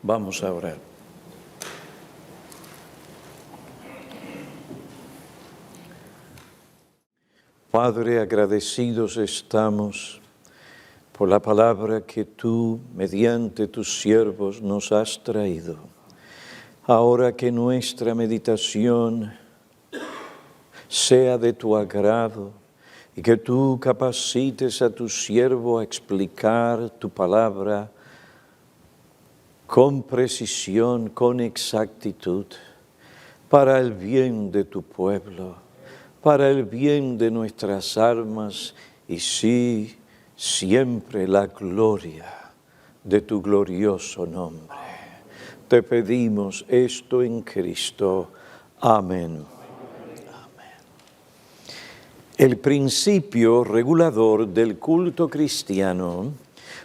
Vamos a orar. Padre, agradecidos estamos por la palabra que tú, mediante tus siervos, nos has traído. Ahora que nuestra meditación sea de tu agrado y que tú capacites a tu siervo a explicar tu palabra con precisión, con exactitud, para el bien de tu pueblo, para el bien de nuestras almas y sí, siempre la gloria de tu glorioso nombre. Te pedimos esto en Cristo. Amén. El principio regulador del culto cristiano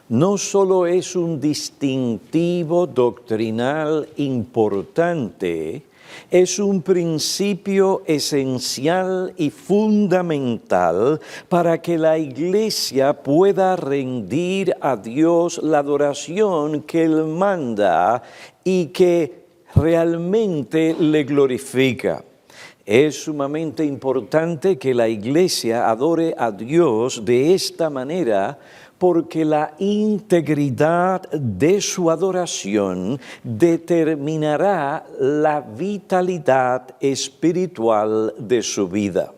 no solo es un distintivo doctrinal importante, es un principio esencial y fundamental para que la Iglesia pueda rendir a Dios la adoración que Él manda y que realmente le glorifica. Es sumamente importante que la Iglesia adore a Dios de esta manera porque la integridad de su adoración determinará la vitalidad espiritual de su vida.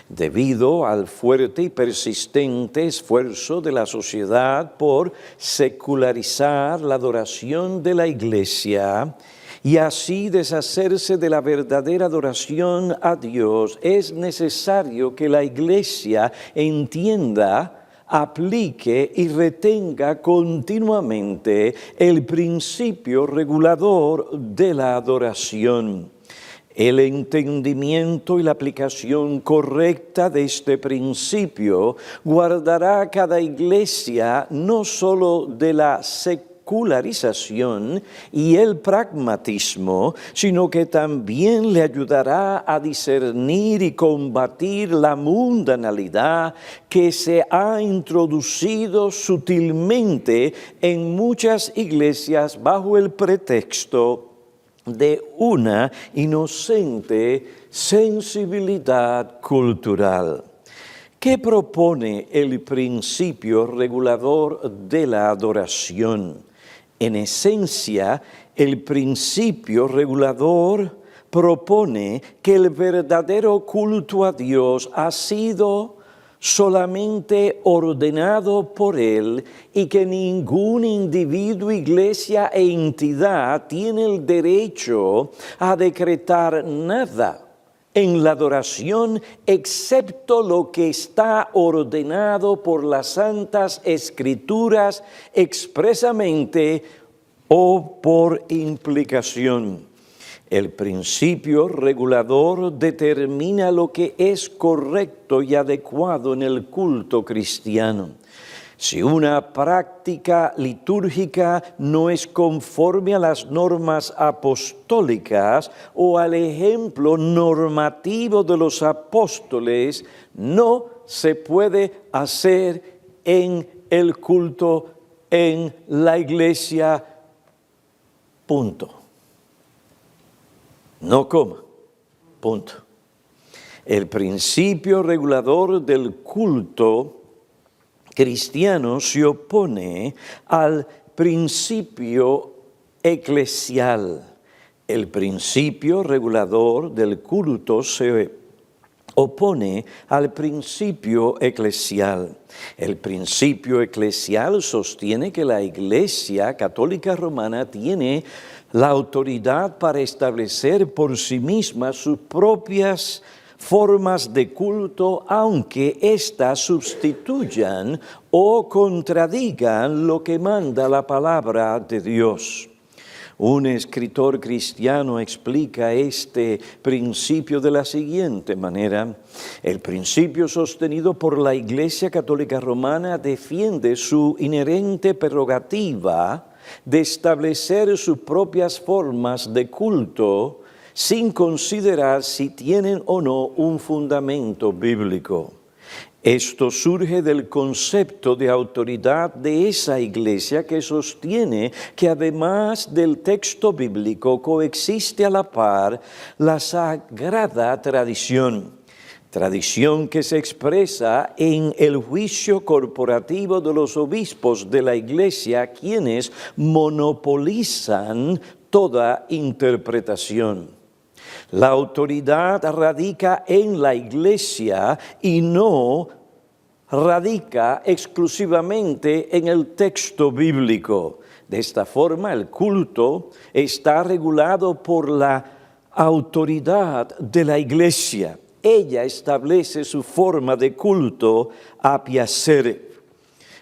Debido al fuerte y persistente esfuerzo de la sociedad por secularizar la adoración de la Iglesia, y así deshacerse de la verdadera adoración a Dios, es necesario que la Iglesia entienda, aplique y retenga continuamente el principio regulador de la adoración. El entendimiento y la aplicación correcta de este principio guardará a cada iglesia no solo de la secularización y el pragmatismo, sino que también le ayudará a discernir y combatir la mundanalidad que se ha introducido sutilmente en muchas iglesias bajo el pretexto de una inocente sensibilidad cultural. ¿Qué propone el principio regulador de la adoración? En esencia, el principio regulador propone que el verdadero culto a Dios ha sido solamente ordenado por Él y que ningún individuo, iglesia e entidad tiene el derecho a decretar nada en la adoración excepto lo que está ordenado por las Santas Escrituras expresamente o por implicación. El principio regulador determina lo que es correcto y adecuado en el culto cristiano. Si una práctica litúrgica no es conforme a las normas apostólicas o al ejemplo normativo de los apóstoles, no se puede hacer en el culto en la iglesia. Punto. No coma. Punto. El principio regulador del culto cristiano se opone al principio eclesial. El principio regulador del culto se opone al principio eclesial. El principio eclesial sostiene que la Iglesia Católica Romana tiene la autoridad para establecer por sí misma sus propias formas de culto, aunque éstas sustituyan o contradigan lo que manda la palabra de Dios. Un escritor cristiano explica este principio de la siguiente manera: el principio sostenido por la Iglesia Católica Romana defiende su inherente prerrogativa de establecer sus propias formas de culto sin considerar si tienen o no un fundamento bíblico. Esto surge del concepto de autoridad de esa iglesia que sostiene que además del texto bíblico coexiste a la par la sagrada tradición que se expresa en el juicio corporativo de los obispos de la iglesia, quienes monopolizan toda interpretación. La autoridad radica en la iglesia y no radica exclusivamente en el texto bíblico. De esta forma, el culto está regulado por la autoridad de la iglesia. Ella establece su forma de culto a piacere.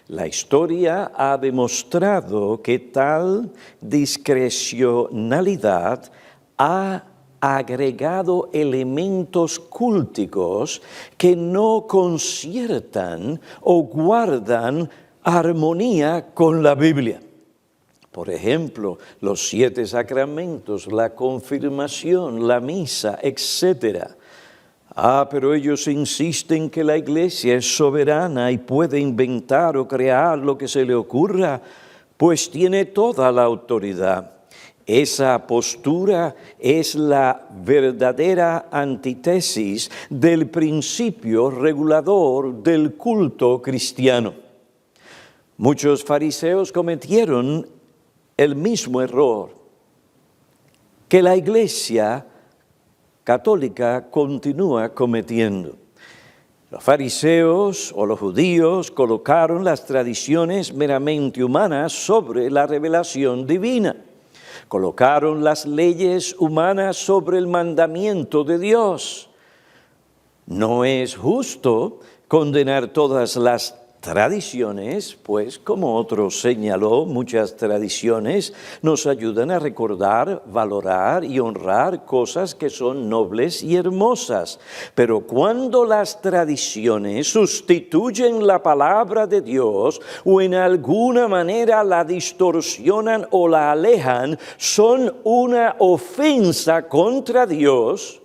La historia ha demostrado que tal discrecionalidad ha agregado elementos culticos que no conciertan o guardan armonía con la Biblia. Por ejemplo, los 7 sacramentos, la confirmación, la misa, etc. Pero ellos insisten que la iglesia es soberana y puede inventar o crear lo que se le ocurra, pues tiene toda la autoridad. Esa postura es la verdadera antítesis del principio regulador del culto cristiano. Muchos fariseos cometieron el mismo error que la Iglesia católica continúa cometiendo. Los fariseos o los judíos colocaron las tradiciones meramente humanas sobre la revelación divina. Colocaron las leyes humanas sobre el mandamiento de Dios. No es justo condenar todas las tradiciones, pues como otro señaló, muchas tradiciones nos ayudan a recordar, valorar y honrar cosas que son nobles y hermosas. Pero cuando las tradiciones sustituyen la palabra de Dios o en alguna manera la distorsionan o la alejan, son una ofensa contra Dios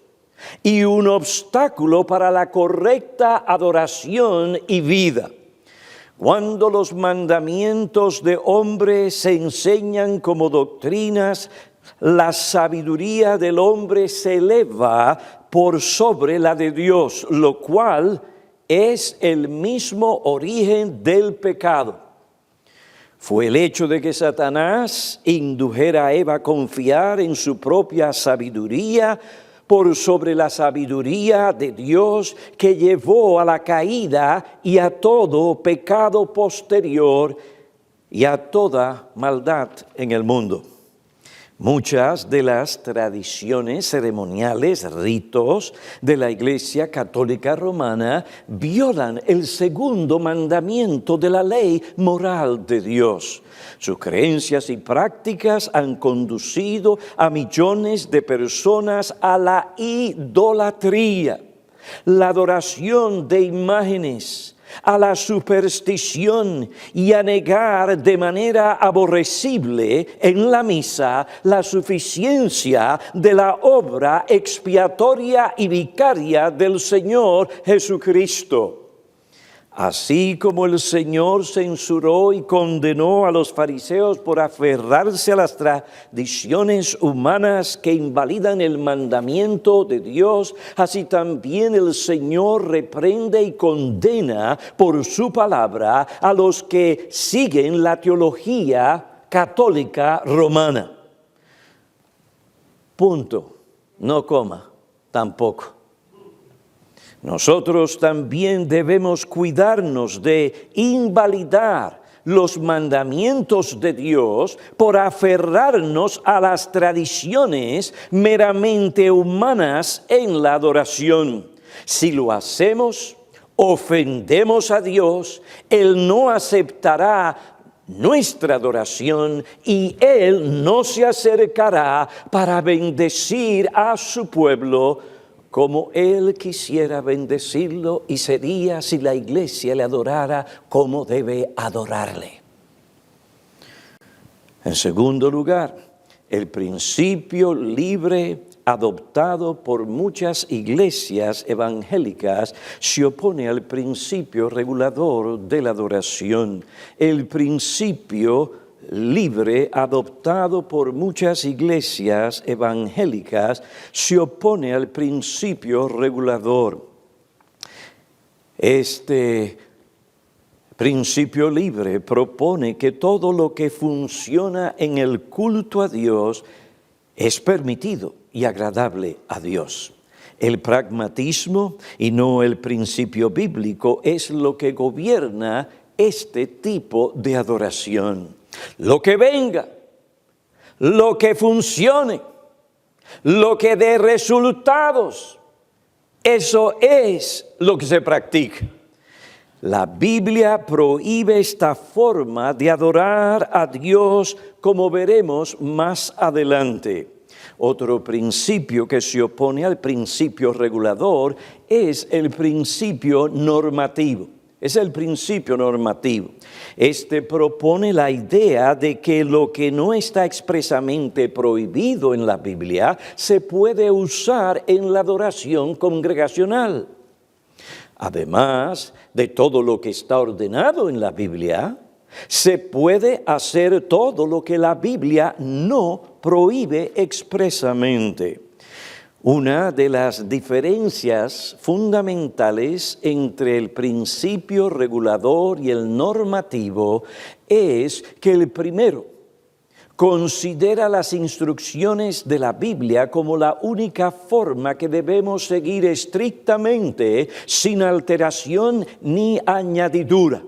y un obstáculo para la correcta adoración y vida. Cuando los mandamientos de hombre se enseñan como doctrinas, la sabiduría del hombre se eleva por sobre la de Dios, lo cual es el mismo origen del pecado. Fue el hecho de que Satanás indujera a Eva a confiar en su propia sabiduría por sobre la sabiduría de Dios que llevó a la caída y a todo pecado posterior y a toda maldad en el mundo. Muchas de las tradiciones ceremoniales, ritos de la Iglesia Católica Romana violan el segundo mandamiento de la ley moral de Dios. Sus creencias y prácticas han conducido a millones de personas a la idolatría, la adoración de imágenes, a la superstición y a negar de manera aborrecible en la misa la suficiencia de la obra expiatoria y vicaria del Señor Jesucristo. Así como el Señor censuró y condenó a los fariseos por aferrarse a las tradiciones humanas que invalidan el mandamiento de Dios, así también el Señor reprende y condena por su palabra a los que siguen la teología católica romana. Punto. No coma, tampoco. Nosotros también debemos cuidarnos de invalidar los mandamientos de Dios por aferrarnos a las tradiciones meramente humanas en la adoración. Si lo hacemos, ofendemos a Dios, Él no aceptará nuestra adoración y Él no se acercará para bendecir a su pueblo como Él quisiera bendecirlo, y sería si la iglesia le adorara como debe adorarle. En segundo lugar, el principio libre adoptado por muchas iglesias evangélicas, se opone al principio regulador de la adoración. El principio libre adoptado por muchas iglesias evangélicas se opone al principio regulador. Este principio libre propone que todo lo que funciona en el culto a Dios es permitido y agradable a Dios. El pragmatismo y no el principio bíblico es lo que gobierna este tipo de adoración. Lo que venga, lo que funcione, lo que dé resultados, eso es lo que se practica. La Biblia prohíbe esta forma de adorar a Dios, como veremos más adelante. Otro principio que se opone al principio regulador es el principio normativo. Es el principio normativo. Este propone la idea de que lo que no está expresamente prohibido en la Biblia se puede usar en la adoración congregacional. Además de todo lo que está ordenado en la Biblia, se puede hacer todo lo que la Biblia no prohíbe expresamente. Una de las diferencias fundamentales entre el principio regulador y el normativo es que el primero considera las instrucciones de la Biblia como la única forma que debemos seguir estrictamente, sin alteración ni añadidura.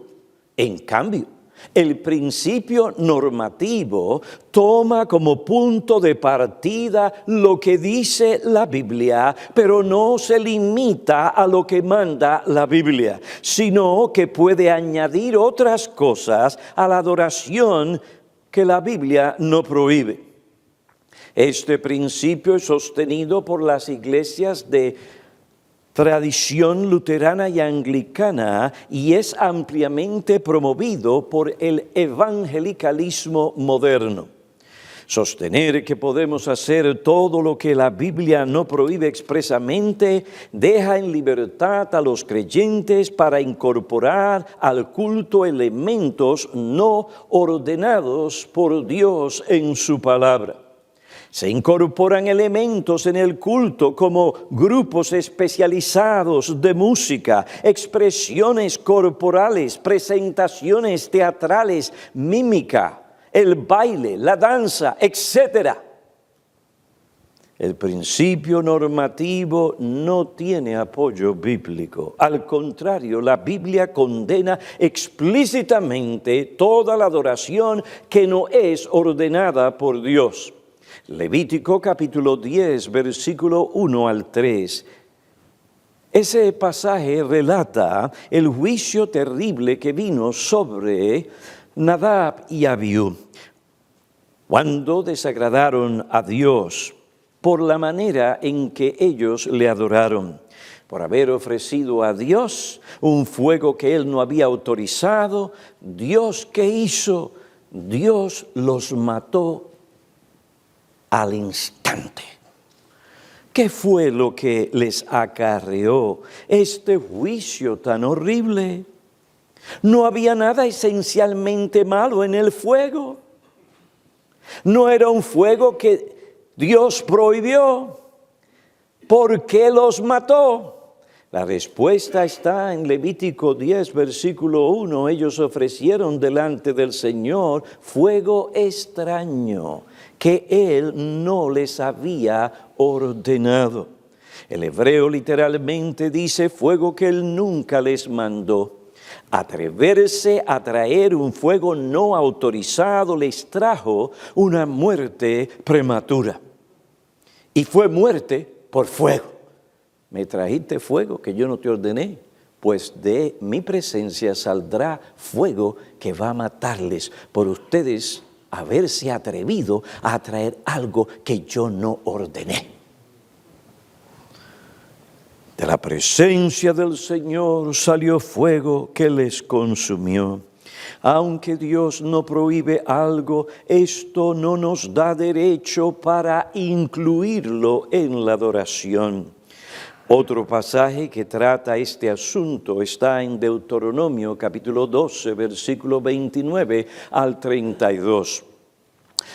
En cambio, el principio normativo toma como punto de partida lo que dice la Biblia, pero no se limita a lo que manda la Biblia, sino que puede añadir otras cosas a la adoración que la Biblia no prohíbe. Este principio es sostenido por las iglesias de tradición luterana y anglicana y es ampliamente promovido por el evangelicalismo moderno. Sostener que podemos hacer todo lo que la Biblia no prohíbe expresamente deja en libertad a los creyentes para incorporar al culto elementos no ordenados por Dios en su palabra. Se incorporan elementos en el culto como grupos especializados de música, expresiones corporales, presentaciones teatrales, mímica, el baile, la danza, etc. El principio normativo no tiene apoyo bíblico. Al contrario, la Biblia condena explícitamente toda la adoración que no es ordenada por Dios. Levítico capítulo 10, versículo 1 al 3. Ese pasaje relata el juicio terrible que vino sobre Nadab y Abiú, cuando desagradaron a Dios por la manera en que ellos le adoraron, por haber ofrecido a Dios un fuego que Él no había autorizado. Dios, ¿qué hizo? Dios los mató al instante. ¿Qué fue lo que les acarreó este juicio tan horrible? No había nada esencialmente malo en el fuego. No era un fuego que Dios prohibió. ¿Por qué los mató? La respuesta está en Levítico 10, versículo 1. Ellos ofrecieron delante del Señor fuego extraño que Él no les había ordenado. El hebreo literalmente dice fuego que Él nunca les mandó. Atreverse a traer un fuego no autorizado les trajo una muerte prematura. Y fue muerte por fuego. Me trajiste fuego que yo no te ordené, pues de mi presencia saldrá fuego que va a matarles por ustedes haberse atrevido a traer algo que yo no ordené. De la presencia del Señor salió fuego que les consumió. Aunque Dios no prohíbe algo, esto no nos da derecho para incluirlo en la adoración. Otro pasaje que trata este asunto está en Deuteronomio capítulo 12, versículo 29 al 32.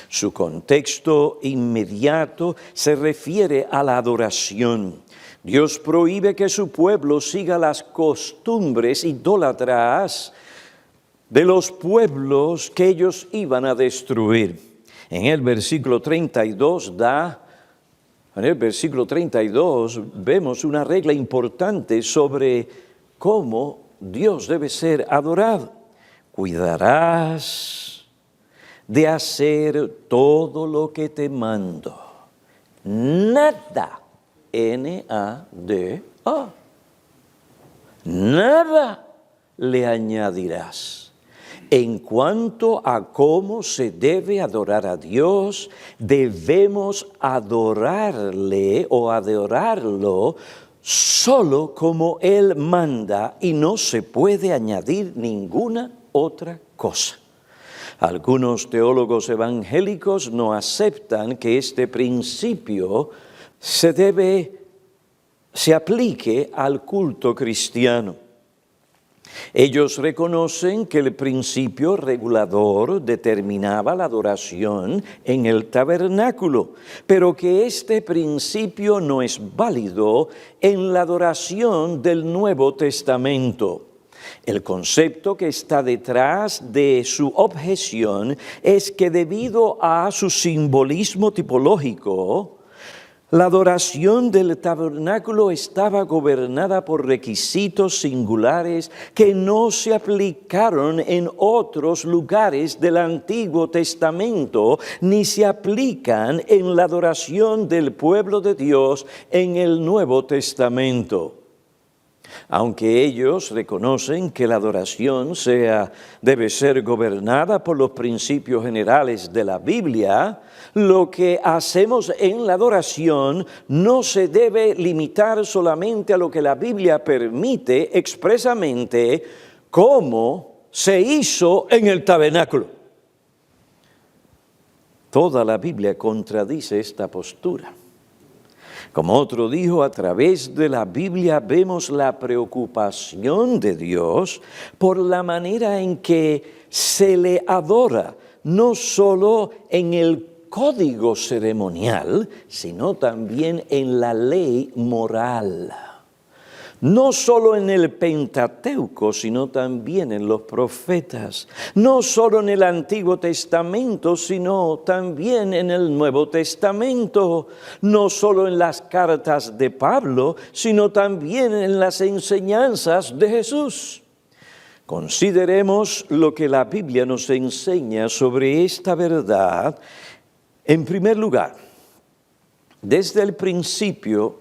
Su contexto inmediato se refiere a la adoración. Dios prohíbe que su pueblo siga las costumbres idólatras de los pueblos que ellos iban a destruir. En el versículo 32 vemos una regla importante sobre cómo Dios debe ser adorado. Cuidarás de hacer todo lo que te mando. Nada, N-A-D-A, nada le añadirás. En cuanto a cómo se debe adorar a Dios, debemos adorarle o adorarlo solo como Él manda y no se puede añadir ninguna otra cosa. Algunos teólogos evangélicos no aceptan que este principio se aplique al culto cristiano. Ellos reconocen que el principio regulador determinaba la adoración en el tabernáculo, pero que este principio no es válido en la adoración del Nuevo Testamento. El concepto que está detrás de su objeción es que debido a su simbolismo tipológico, la adoración del tabernáculo estaba gobernada por requisitos singulares que no se aplicaron en otros lugares del Antiguo Testamento, ni se aplican en la adoración del pueblo de Dios en el Nuevo Testamento. Aunque ellos reconocen que la adoración debe ser gobernada por los principios generales de la Biblia, lo que hacemos en la adoración no se debe limitar solamente a lo que la Biblia permite expresamente, como se hizo en el tabernáculo. Toda la Biblia contradice esta postura. Como otro dijo, a través de la Biblia vemos la preocupación de Dios por la manera en que se le adora, no solo en el código ceremonial, sino también en la ley moral. No solo en el Pentateuco, sino también en los profetas. No solo en el Antiguo Testamento, sino también en el Nuevo Testamento. No solo en las cartas de Pablo, sino también en las enseñanzas de Jesús. Consideremos lo que la Biblia nos enseña sobre esta verdad. En primer lugar, desde el principio,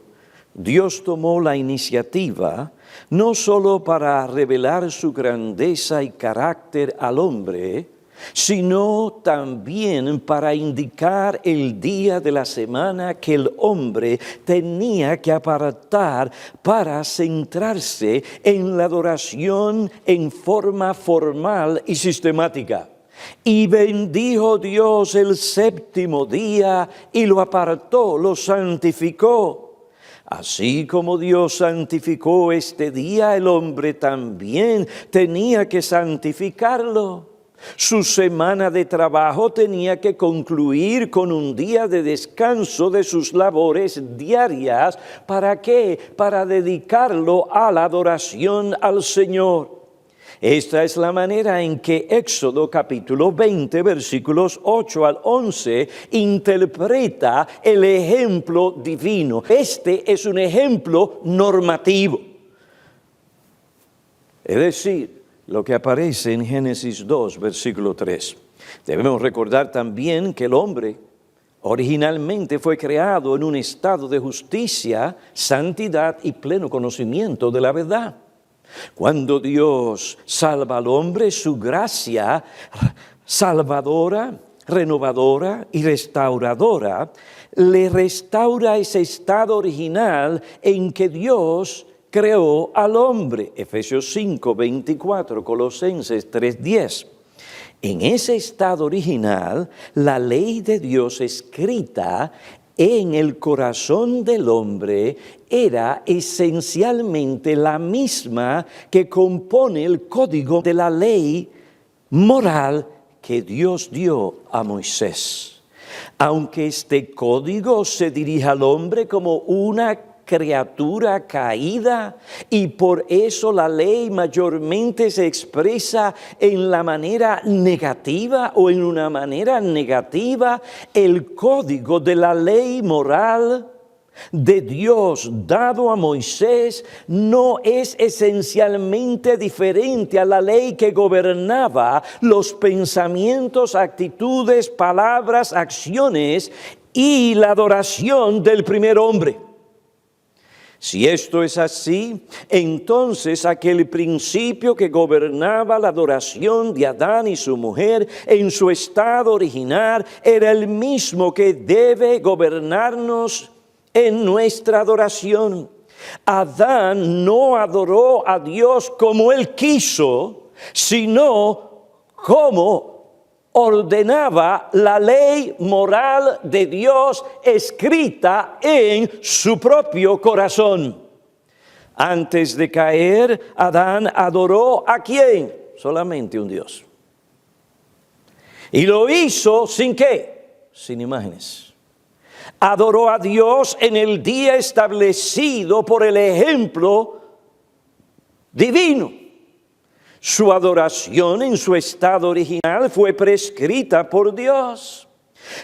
Dios tomó la iniciativa no solo para revelar su grandeza y carácter al hombre, sino también para indicar el día de la semana que el hombre tenía que apartar para centrarse en la adoración en forma formal y sistemática. Y bendijo Dios el séptimo día y lo apartó, lo santificó. Así como Dios santificó este día, el hombre también tenía que santificarlo. Su semana de trabajo tenía que concluir con un día de descanso de sus labores diarias. ¿Para qué? Para dedicarlo a la adoración al Señor. Esta es la manera en que Éxodo capítulo 20, versículos 8 al 11, interpreta el ejemplo divino. Este es un ejemplo normativo. Es decir, lo que aparece en Génesis 2, versículo 3. Debemos recordar también que el hombre originalmente fue creado en un estado de justicia, santidad y pleno conocimiento de la verdad. Cuando Dios salva al hombre, su gracia salvadora, renovadora y restauradora le restaura ese estado original en que Dios creó al hombre. Efesios 5, 24, Colosenses 3, 10. En ese estado original, la ley de Dios escrita en el corazón del hombre era esencialmente la misma que compone el código de la ley moral que Dios dio a Moisés. Aunque este código se dirige al hombre como una criatura caída y por eso la ley mayormente se expresa en la manera negativa o en una manera negativa, el código de la ley moral de Dios dado a Moisés no es esencialmente diferente a la ley que gobernaba los pensamientos, actitudes, palabras, acciones y la adoración del primer hombre. Si esto es así, entonces aquel principio que gobernaba la adoración de Adán y su mujer en su estado original era el mismo que debe gobernarnos en nuestra adoración. Adán no adoró a Dios como él quiso, sino como ordenaba la ley moral de Dios escrita en su propio corazón. Antes de caer, Adán adoró ¿a quién? Solamente un Dios. Y lo hizo ¿sin qué? Sin imágenes. Adoró a Dios en el día establecido por el ejemplo divino. Su adoración en su estado original fue prescrita por Dios.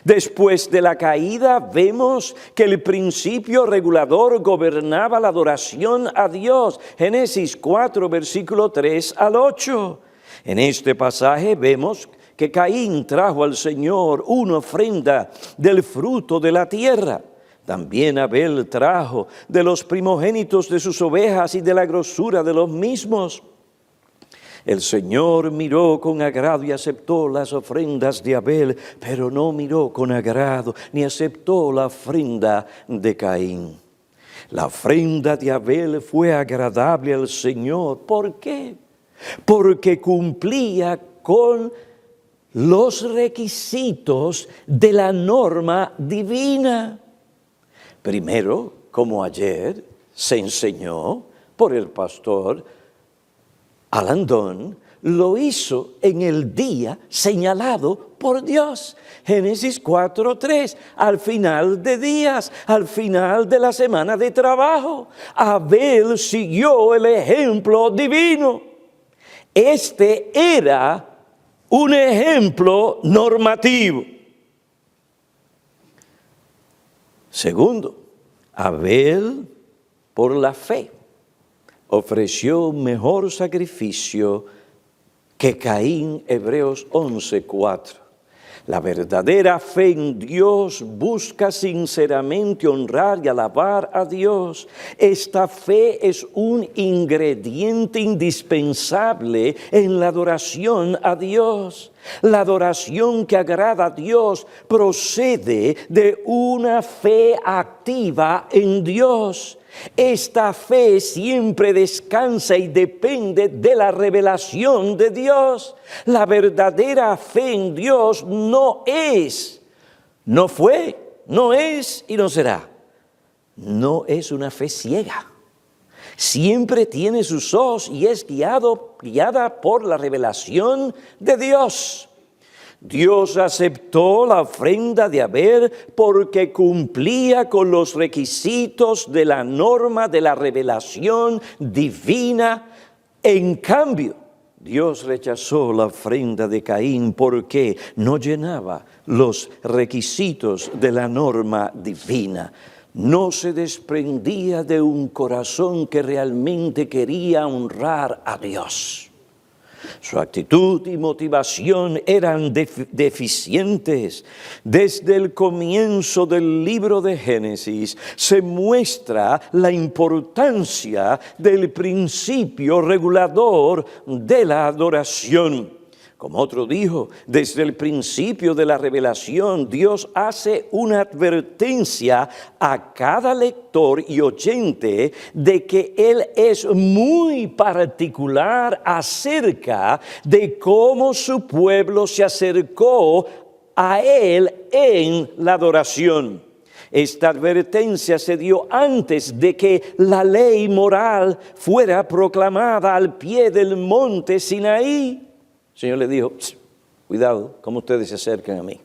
Después de la caída vemos que el principio regulador gobernaba la adoración a Dios. Génesis 4, versículo 3 al 8. En este pasaje vemos que Caín trajo al Señor una ofrenda del fruto de la tierra. También Abel trajo de los primogénitos de sus ovejas y de la grosura de los mismos. El Señor miró con agrado y aceptó las ofrendas de Abel, pero no miró con agrado ni aceptó la ofrenda de Caín. La ofrenda de Abel fue agradable al Señor. ¿Por qué? Porque cumplía con los requisitos de la norma divina. Primero, como ayer se enseñó por el pastor Alandón, lo hizo en el día señalado por Dios. Génesis 4:3, al final de días, al final de la semana de trabajo, Abel siguió el ejemplo divino. Este era un ejemplo normativo. Segundo, Abel, por la fe, ofreció un mejor sacrificio que Caín, Hebreos 11:4. La verdadera fe en Dios busca sinceramente honrar y alabar a Dios. Esta fe es un ingrediente indispensable en la adoración a Dios. La adoración que agrada a Dios procede de una fe activa en Dios. Esta fe siempre descansa y depende de la revelación de Dios. La verdadera fe en Dios no es, no fue, no es y no será. No es una fe ciega. Siempre tiene sus ojos y es guiada por la revelación de Dios. Dios aceptó la ofrenda de Abel porque cumplía con los requisitos de la norma de la revelación divina. En cambio, Dios rechazó la ofrenda de Caín porque no llenaba los requisitos de la norma divina. No se desprendía de un corazón que realmente quería honrar a Dios. Su actitud y motivación eran deficientes. Desde el comienzo del libro de Génesis se muestra la importancia del principio regulador de la adoración. Como otro dijo, desde el principio de la revelación, Dios hace una advertencia a cada lector y oyente de que Él es muy particular acerca de cómo su pueblo se acercó a Él en la adoración. Esta advertencia se dio antes de que la ley moral fuera proclamada al pie del monte Sinaí. El Señor le dijo, cuidado, cómo ustedes se acercan a mí.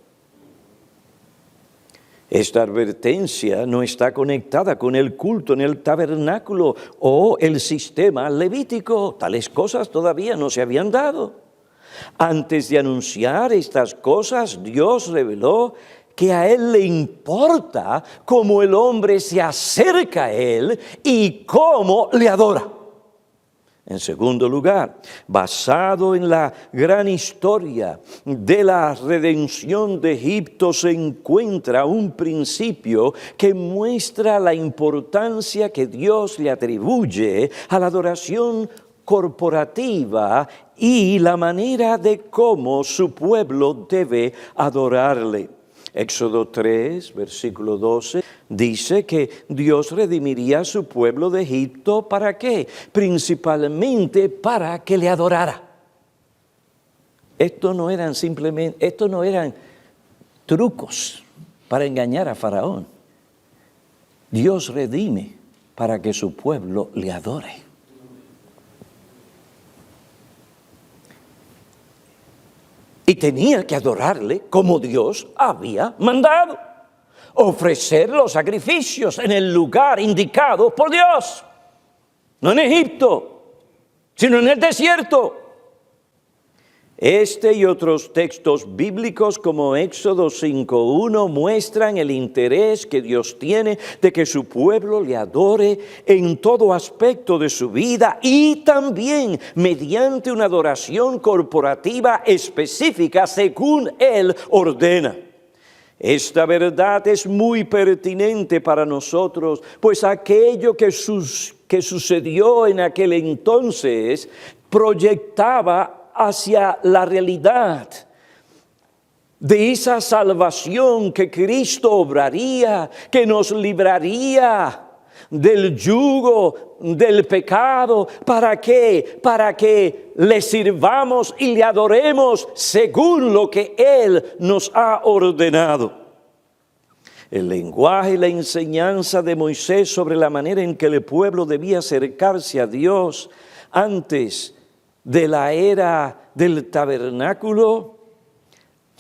Esta advertencia no está conectada con el culto en el tabernáculo o el sistema levítico. Tales cosas todavía no se habían dado. Antes de anunciar estas cosas, Dios reveló que a Él le importa cómo el hombre se acerca a Él y cómo le adora. En segundo lugar, basado en la gran historia de la redención de Egipto, se encuentra un principio que muestra la importancia que Dios le atribuye a la adoración corporativa y la manera de cómo su pueblo debe adorarle. Éxodo 3, versículo 12, dice que Dios redimiría a su pueblo de Egipto, ¿para qué? Principalmente para que le adorara. Estos no eran trucos para engañar a Faraón. Dios redime para que su pueblo le adore. Y tenía que adorarle como Dios había mandado. Ofrecer los sacrificios en el lugar indicado por Dios. No en Egipto, sino en el desierto. Este y otros textos bíblicos como Éxodo 5:1 muestran el interés que Dios tiene de que su pueblo le adore en todo aspecto de su vida y también mediante una adoración corporativa específica según Él ordena. Esta verdad es muy pertinente para nosotros, pues aquello que sucedió en aquel entonces proyectaba hacia la realidad de esa salvación que Cristo obraría, que nos libraría del yugo del pecado. ¿Para qué? Para que le sirvamos y le adoremos según lo que Él nos ha ordenado. El lenguaje y la enseñanza de Moisés sobre la manera en que el pueblo debía acercarse a Dios antes de la era del tabernáculo,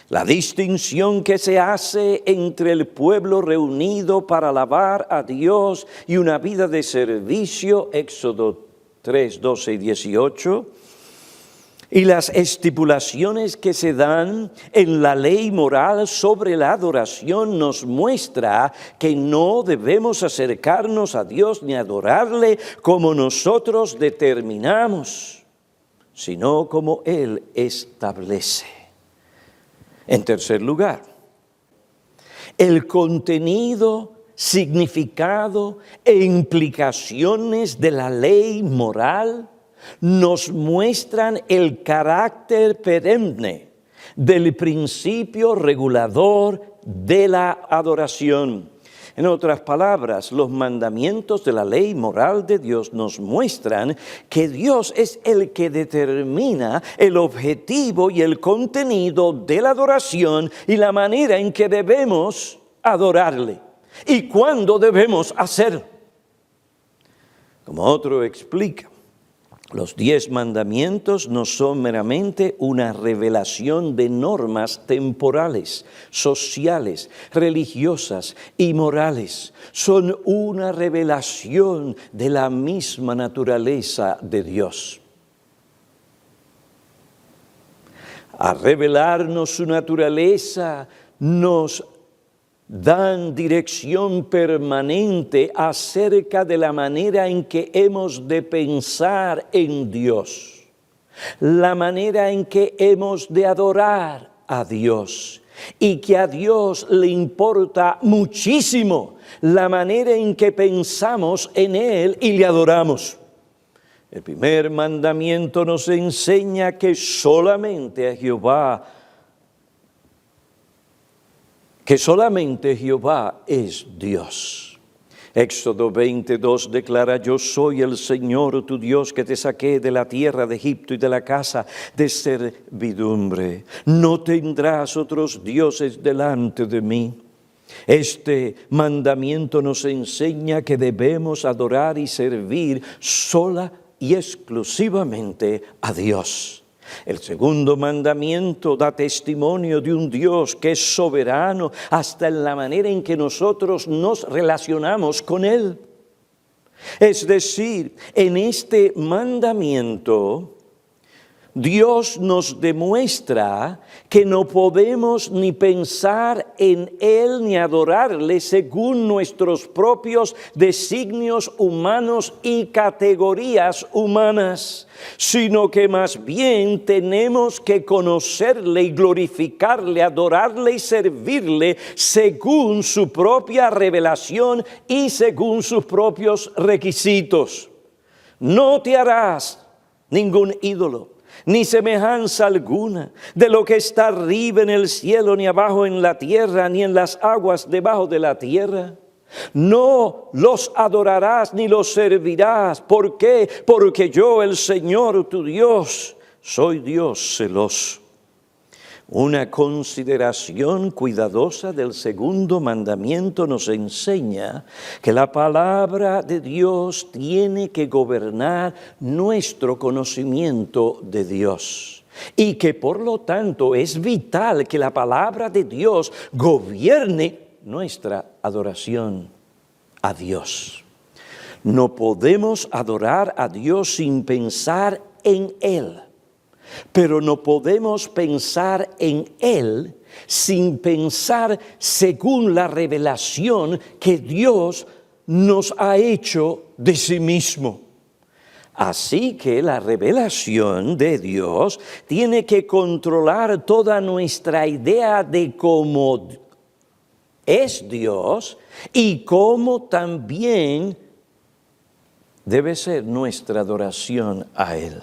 la distinción que se hace entre el pueblo reunido para alabar a Dios y una vida de servicio, Éxodo 3, 12 y 18, y las estipulaciones que se dan en la ley moral sobre la adoración nos muestra que no debemos acercarnos a Dios ni adorarle como nosotros determinamos, sino como Él establece. En tercer lugar, el contenido, significado e implicaciones de la ley moral nos muestran el carácter perenne del principio regulador de la adoración. En otras palabras, los mandamientos de la ley moral de Dios nos muestran que Dios es el que determina el objetivo y el contenido de la adoración y la manera en que debemos adorarle y cuándo debemos hacerlo. Como otro explica, los 10 mandamientos no son meramente una revelación de normas temporales, sociales, religiosas y morales. Son una revelación de la misma naturaleza de Dios. A revelarnos su naturaleza, nos dan dirección permanente acerca de la manera en que hemos de pensar en Dios, la manera en que hemos de adorar a Dios, y que a Dios le importa muchísimo la manera en que pensamos en Él y le adoramos. El primer mandamiento nos enseña que solamente Jehová es Dios. Éxodo 22 declara: yo soy el Señor tu Dios que te saqué de la tierra de Egipto y de la casa de servidumbre. No tendrás otros dioses delante de mí. Este mandamiento nos enseña que debemos adorar y servir sola y exclusivamente a Dios. El segundo mandamiento da testimonio de un Dios que es soberano hasta en la manera en que nosotros nos relacionamos con Él. Es decir, en este mandamiento, Dios nos demuestra que no podemos ni pensar en Él ni adorarle según nuestros propios designios humanos y categorías humanas, sino que más bien tenemos que conocerle y glorificarle, adorarle y servirle según su propia revelación y según sus propios requisitos. No te harás ningún ídolo, ni semejanza alguna de lo que está arriba en el cielo, ni abajo en la tierra, ni en las aguas debajo de la tierra. No los adorarás ni los servirás. ¿Por qué? Porque yo, el Señor tu Dios, soy Dios celoso. Una consideración cuidadosa del segundo mandamiento nos enseña que la palabra de Dios tiene que gobernar nuestro conocimiento de Dios y que por lo tanto es vital que la palabra de Dios gobierne nuestra adoración a Dios. No podemos adorar a Dios sin pensar en Él. Pero no podemos pensar en Él sin pensar según la revelación que Dios nos ha hecho de sí mismo. Así que la revelación de Dios tiene que controlar toda nuestra idea de cómo es Dios y cómo también debe ser nuestra adoración a Él.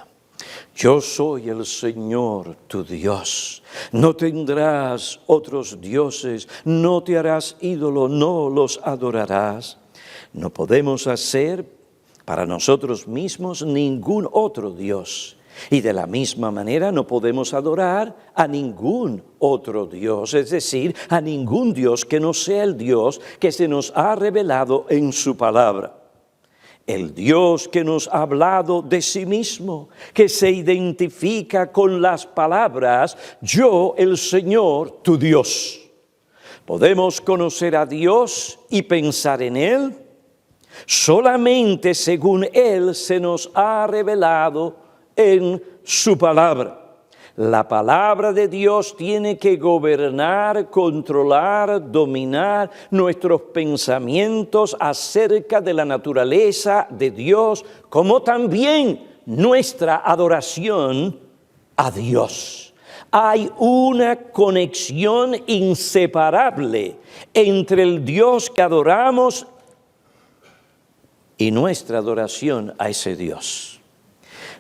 Yo soy el Señor tu Dios. No tendrás otros dioses, no te harás ídolo, no los adorarás. No podemos hacer para nosotros mismos ningún otro Dios. Y de la misma manera no podemos adorar a ningún otro Dios, es decir, a ningún Dios que no sea el Dios que se nos ha revelado en su palabra. El Dios que nos ha hablado de sí mismo, que se identifica con las palabras, yo, el Señor, tu Dios. Podemos conocer a Dios y pensar en Él solamente según Él se nos ha revelado en su palabra. La palabra de Dios tiene que gobernar, controlar, dominar nuestros pensamientos acerca de la naturaleza de Dios, como también nuestra adoración a Dios. Hay una conexión inseparable entre el Dios que adoramos y nuestra adoración a ese Dios.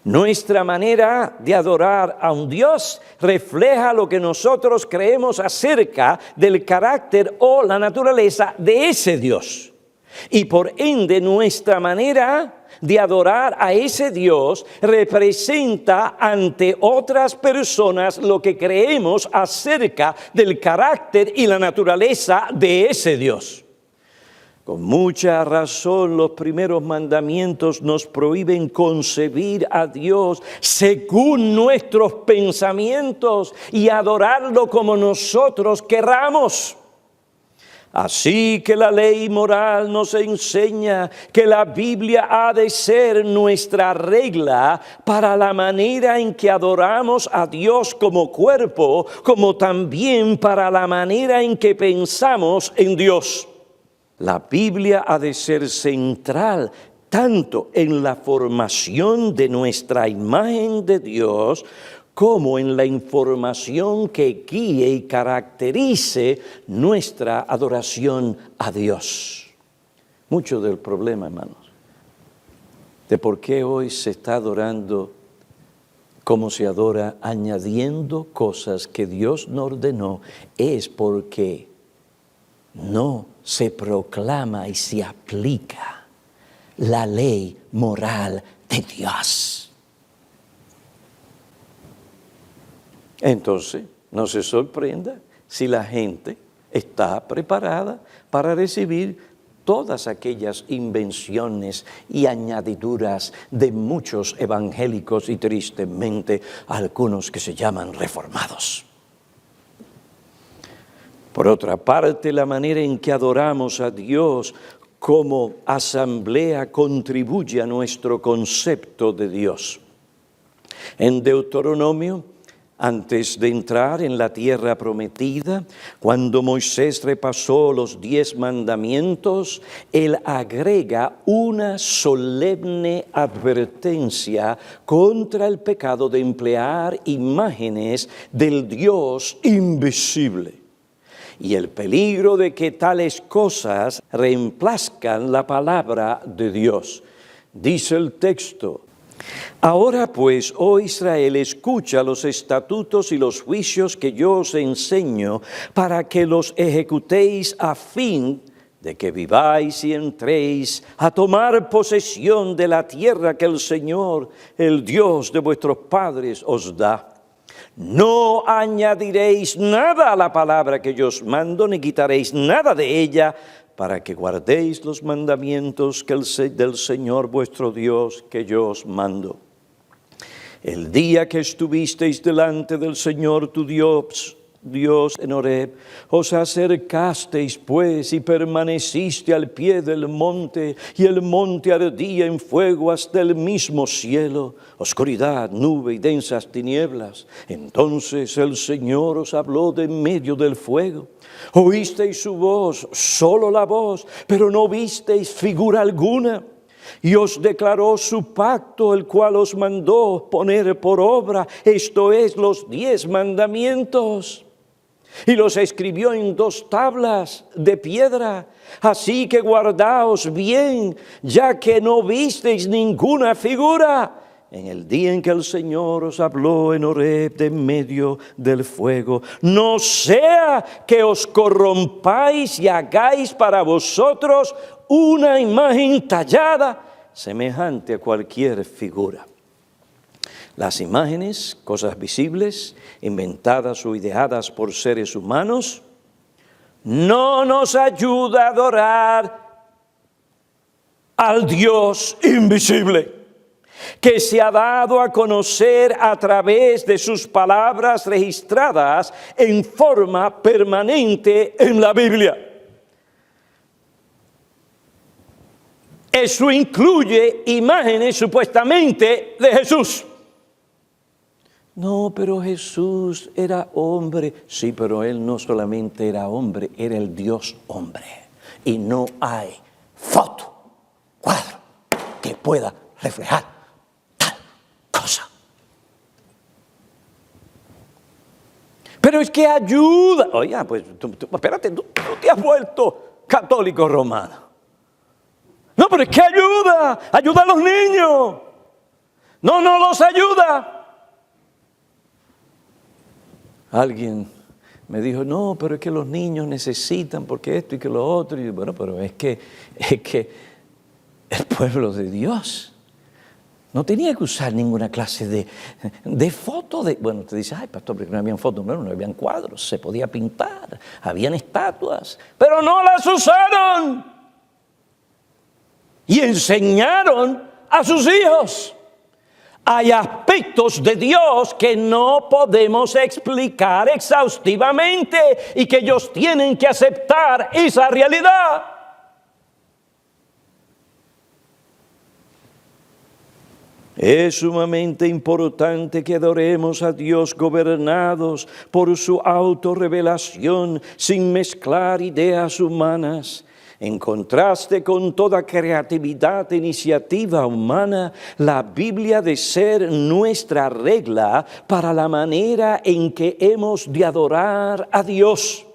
Nuestra manera de adorar a un Dios refleja lo que nosotros creemos acerca del carácter o la naturaleza de ese Dios. Y por ende nuestra manera de adorar a ese Dios representa ante otras personas lo que creemos acerca del carácter y la naturaleza de ese Dios. Con mucha razón, los primeros mandamientos nos prohíben concebir a Dios según nuestros pensamientos y adorarlo como nosotros querramos. Así que la ley moral nos enseña que la Biblia ha de ser nuestra regla para la manera en que adoramos a Dios como cuerpo, como también para la manera en que pensamos en Dios. La Biblia ha de ser central tanto en la formación de nuestra imagen de Dios como en la información que guíe y caracterice nuestra adoración a Dios. Mucho del problema, hermanos, de por qué hoy se está adorando como se adora, añadiendo cosas que Dios no ordenó, es porque no se proclama y se aplica la ley moral de Dios. Entonces, no se sorprenda si la gente está preparada para recibir todas aquellas invenciones y añadiduras de muchos evangélicos y tristemente algunos que se llaman reformados. Por otra parte, la manera en que adoramos a Dios como asamblea contribuye a nuestro concepto de Dios. En Deuteronomio, antes de entrar en la tierra prometida, cuando Moisés repasó los 10 mandamientos, él agrega una solemne advertencia contra el pecado de emplear imágenes del Dios invisible y el peligro de que tales cosas reemplazcan la palabra de Dios. Dice el texto: ahora pues, oh Israel, escucha los estatutos y los juicios que yo os enseño, para que los ejecutéis a fin de que viváis y entréis a tomar posesión de la tierra que el Señor, el Dios de vuestros padres, os da. No añadiréis nada a la palabra que yo os mando, ni quitaréis nada de ella, para que guardéis los mandamientos del Señor vuestro Dios que yo os mando. El día que estuvisteis delante del Señor tu Dios en Horeb, os acercasteis pues y permaneciste al pie del monte, y el monte ardía en fuego hasta el mismo cielo, oscuridad, nube y densas tinieblas. Entonces el Señor os habló de en medio del fuego. Oísteis su voz, solo la voz, pero no visteis figura alguna. Y os declaró su pacto, el cual os mandó poner por obra, esto es, los 10 mandamientos. Y los escribió en 2 tablas de piedra. Así que guardaos bien, ya que no visteis ninguna figura en el día en que el Señor os habló en Horeb de en medio del fuego. No sea que os corrompáis y hagáis para vosotros una imagen tallada semejante a cualquier figura. Las imágenes, cosas visibles, inventadas o ideadas por seres humanos, no nos ayuda a adorar al Dios invisible, que se ha dado a conocer a través de sus palabras registradas en forma permanente en la Biblia. Eso incluye imágenes supuestamente de Jesús. No, pero Jesús era hombre. Sí, pero Él no solamente era hombre, era el Dios hombre. Y no hay foto, cuadro, que pueda reflejar tal cosa. Pero es que ayuda. Oye, pues espérate, tú te has vuelto católico romano. No, pero es que ayuda a los niños. No los ayuda. Alguien me dijo, no, pero es que los niños necesitan porque esto y que lo otro. Y bueno, pero es que el pueblo de Dios no tenía que usar ninguna clase de foto. Bueno, te dice, ay, pastor, porque no habían fotos, no habían cuadros, se podía pintar, habían estatuas, pero no las usaron. Y enseñaron a sus hijos. Hay aspectos de Dios que no podemos explicar exhaustivamente y que ellos tienen que aceptar esa realidad. Es sumamente importante que adoremos a Dios gobernados por su autorrevelación sin mezclar ideas humanas. En contraste con toda creatividad e iniciativa humana, la Biblia ha de ser nuestra regla para la manera en que hemos de adorar a Dios.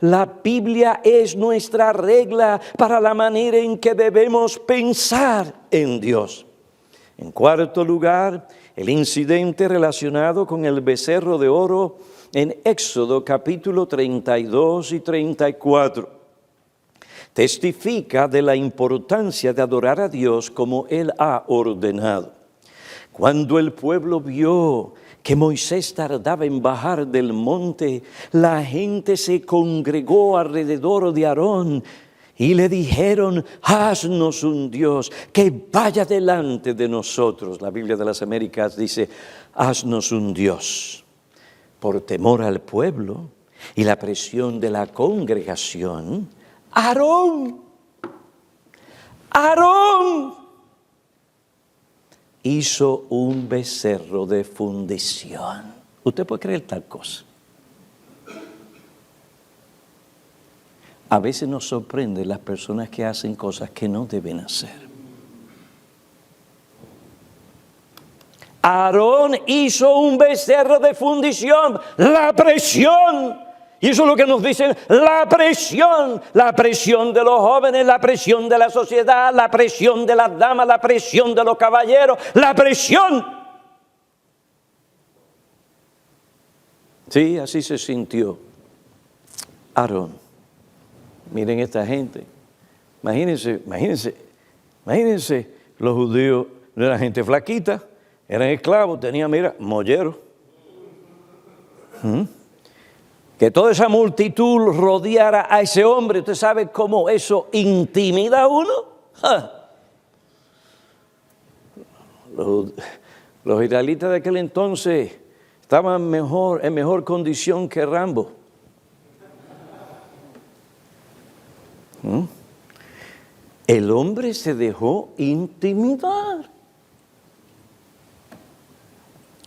La Biblia es nuestra regla para la manera en que debemos pensar en Dios. En cuarto lugar, el incidente relacionado con el becerro de oro en Éxodo capítulo 32 y 34. Testifica de la importancia de adorar a Dios como Él ha ordenado. Cuando el pueblo vio que Moisés tardaba en bajar del monte, la gente se congregó alrededor de Aarón y le dijeron: haznos un Dios que vaya delante de nosotros. La Biblia de las Américas dice: haznos un Dios. Por temor al pueblo y la presión de la congregación, Aarón hizo un becerro de fundición. ¿Usted puede creer tal cosa? A veces nos sorprende las personas que hacen cosas que no deben hacer. Aarón hizo un becerro de fundición. La presión. Y eso es lo que nos dicen, la presión de los jóvenes, la presión de la sociedad, la presión de las damas, la presión de los caballeros, la presión. Sí, así se sintió Aarón. Miren esta gente, imagínense, los judíos no eran gente flaquita, eran esclavos, tenían, molleros. Que toda esa multitud rodeara a ese hombre. ¿Usted sabe cómo eso intimida a uno? Los israelitas de aquel entonces estaban en mejor condición que Rambo. El hombre se dejó intimidar.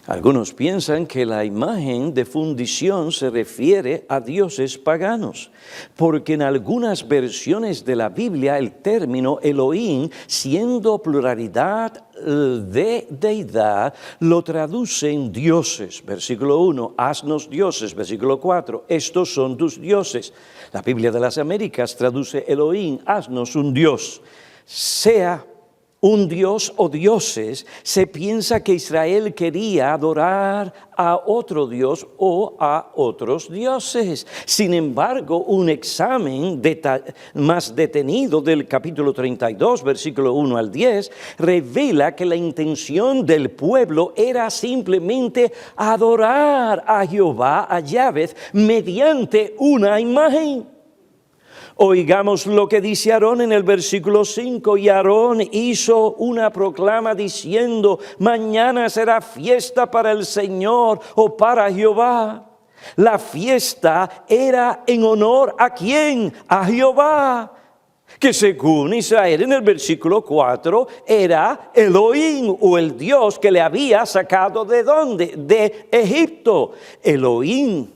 Algunos piensan que la imagen de fundición se refiere a dioses paganos, porque en algunas versiones de la Biblia el término Elohim, siendo pluralidad de deidad, lo traduce en dioses. Versículo 1, haznos dioses. Versículo 4, estos son tus dioses. La Biblia de las Américas traduce Elohim, haznos un Dios. Sea un dios o dioses, se piensa que Israel quería adorar a otro dios o a otros dioses. Sin embargo, un examen más detenido del capítulo 32, versículo 1 al 10, revela que la intención del pueblo era simplemente adorar a Jehová, a Yahvé, mediante una imagen. Oigamos lo que dice Aarón en el versículo 5. Y Aarón hizo una proclama diciendo: mañana será fiesta para el Señor o para Jehová. La fiesta era en honor ¿a quién? A Jehová, que según Israel en el versículo 4 era Elohim, o el Dios que le había sacado ¿de dónde? De Egipto. Elohim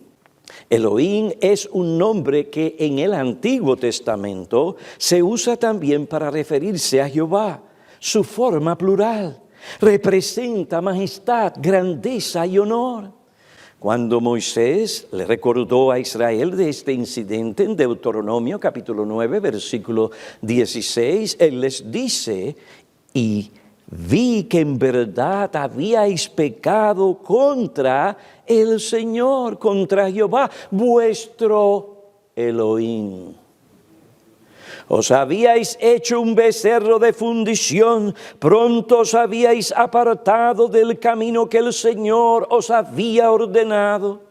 es un nombre que en el Antiguo Testamento se usa también para referirse a Jehová. Su forma plural representa majestad, grandeza y honor. Cuando Moisés le recordó a Israel de este incidente en Deuteronomio capítulo 9, versículo 16, él les dice: y vi que en verdad habíais pecado contra el Señor, contra Jehová, vuestro Elohim. Os habíais hecho un becerro de fundición, pronto os habíais apartado del camino que el Señor os había ordenado.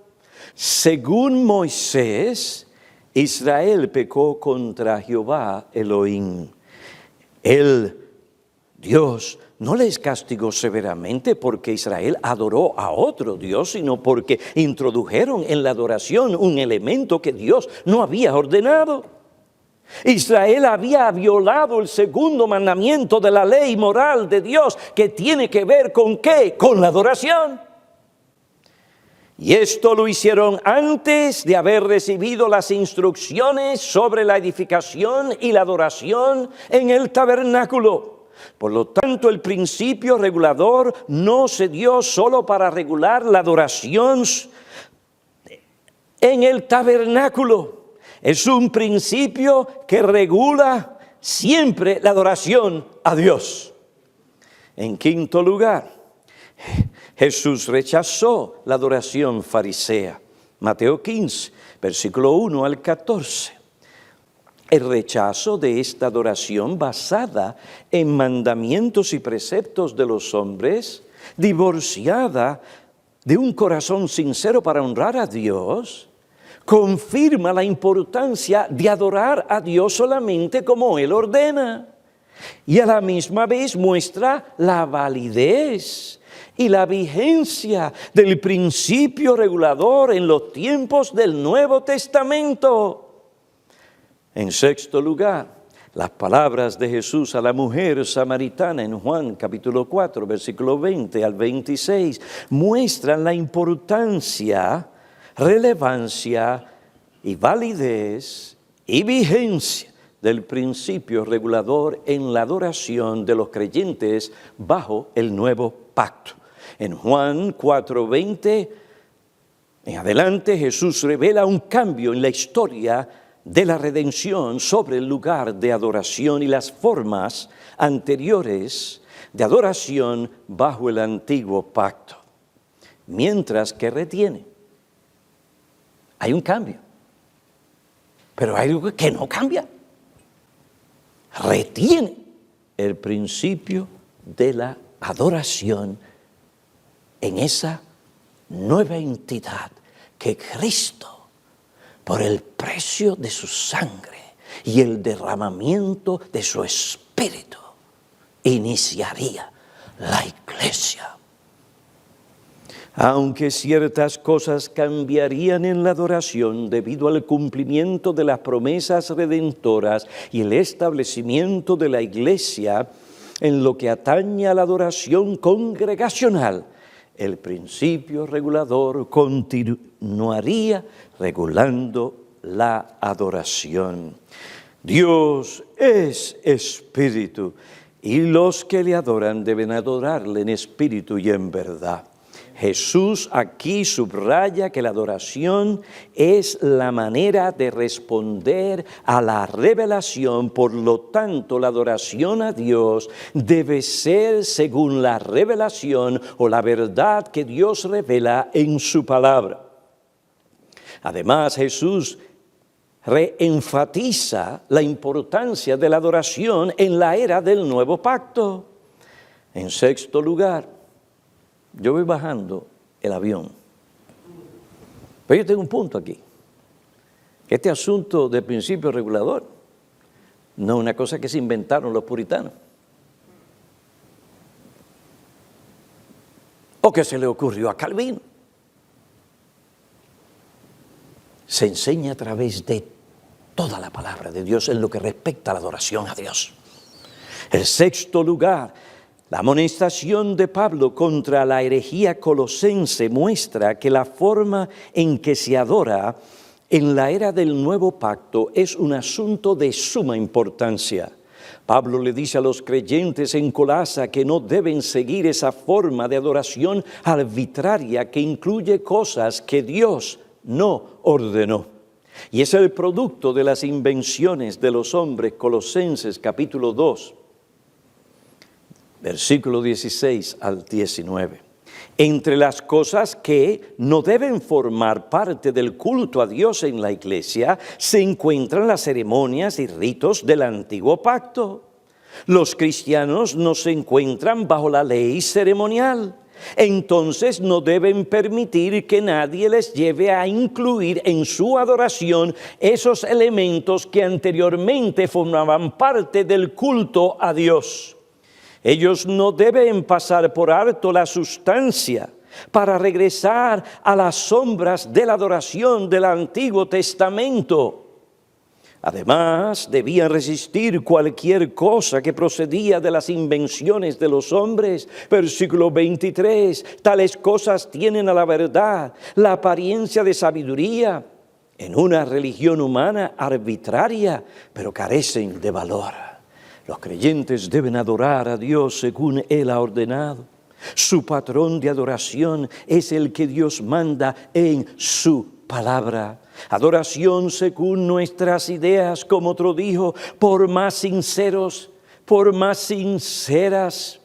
Según Moisés, Israel pecó contra Jehová Elohim. Dios no les castigó severamente porque Israel adoró a otro Dios, sino porque introdujeron en la adoración un elemento que Dios no había ordenado. Israel había violado el segundo mandamiento de la ley moral de Dios, que tiene que ver ¿con qué? Con la adoración. Y esto lo hicieron antes de haber recibido las instrucciones sobre la edificación y la adoración en el tabernáculo. Por lo tanto, el principio regulador no se dio solo para regular la adoración en el tabernáculo. Es un principio que regula siempre la adoración a Dios. En quinto lugar, Jesús rechazó la adoración farisea. Mateo 15, versículo 1 al 14. El rechazo de esta adoración basada en mandamientos y preceptos de los hombres, divorciada de un corazón sincero para honrar a Dios, confirma la importancia de adorar a Dios solamente como Él ordena. Y a la misma vez muestra la validez y la vigencia del principio regulador en los tiempos del Nuevo Testamento. En sexto lugar, las palabras de Jesús a la mujer samaritana en Juan capítulo 4, versículo 20 al 26, muestran la importancia, relevancia y validez y vigencia del principio regulador en la adoración de los creyentes bajo el nuevo pacto. En Juan 4:20 en adelante Jesús revela un cambio en la historia de la redención sobre el lugar de adoración y las formas anteriores de adoración bajo el antiguo pacto. Mientras que retiene. Hay un cambio, pero hay algo que no cambia. Retiene el principio de la adoración en esa nueva entidad que Cristo, por el precio de su sangre y el derramamiento de su espíritu, iniciaría la iglesia. Aunque ciertas cosas cambiarían en la adoración debido al cumplimiento de las promesas redentoras y el establecimiento de la iglesia en lo que atañe a la adoración congregacional, el principio regulador continuaría regulando la adoración. Dios es espíritu y los que le adoran deben adorarle en espíritu y en verdad. Jesús aquí subraya que la adoración es la manera de responder a la revelación, por lo tanto la adoración a Dios debe ser según la revelación o la verdad que Dios revela en su palabra. Además, Jesús reenfatiza la importancia de la adoración en la era del nuevo pacto. En sexto lugar, yo voy bajando el avión. Pero yo tengo un punto aquí. Este asunto del principio regulador no es una cosa que se inventaron los puritanos. O que se le ocurrió a Calvino. Se enseña a través de toda la palabra de Dios en lo que respecta a la adoración a Dios. El sexto lugar, la amonestación de Pablo contra la herejía colosense muestra que la forma en que se adora en la era del nuevo pacto es un asunto de suma importancia. Pablo le dice a los creyentes en Colasa que no deben seguir esa forma de adoración arbitraria que incluye cosas que Dios no ordenó. Y es el producto de las invenciones de los hombres. Colosenses capítulo 2. Versículo 16 al 19. Entre las cosas que no deben formar parte del culto a Dios en la iglesia se encuentran las ceremonias y ritos del antiguo pacto. Los cristianos no se encuentran bajo la ley ceremonial. Entonces no deben permitir que nadie les lleve a incluir en su adoración esos elementos que anteriormente formaban parte del culto a Dios. Ellos no deben pasar por alto la sustancia para regresar a las sombras de la adoración del Antiguo Testamento. Además, debían resistir cualquier cosa que procedía de las invenciones de los hombres. Versículo 23, tales cosas tienen a la verdad la apariencia de sabiduría en una religión humana arbitraria, pero carecen de valor. Los creyentes deben adorar a Dios según Él ha ordenado. Su patrón de adoración es el que Dios manda en su palabra. Adoración según nuestras ideas, como otro dijo, por más sinceros, por más sinceras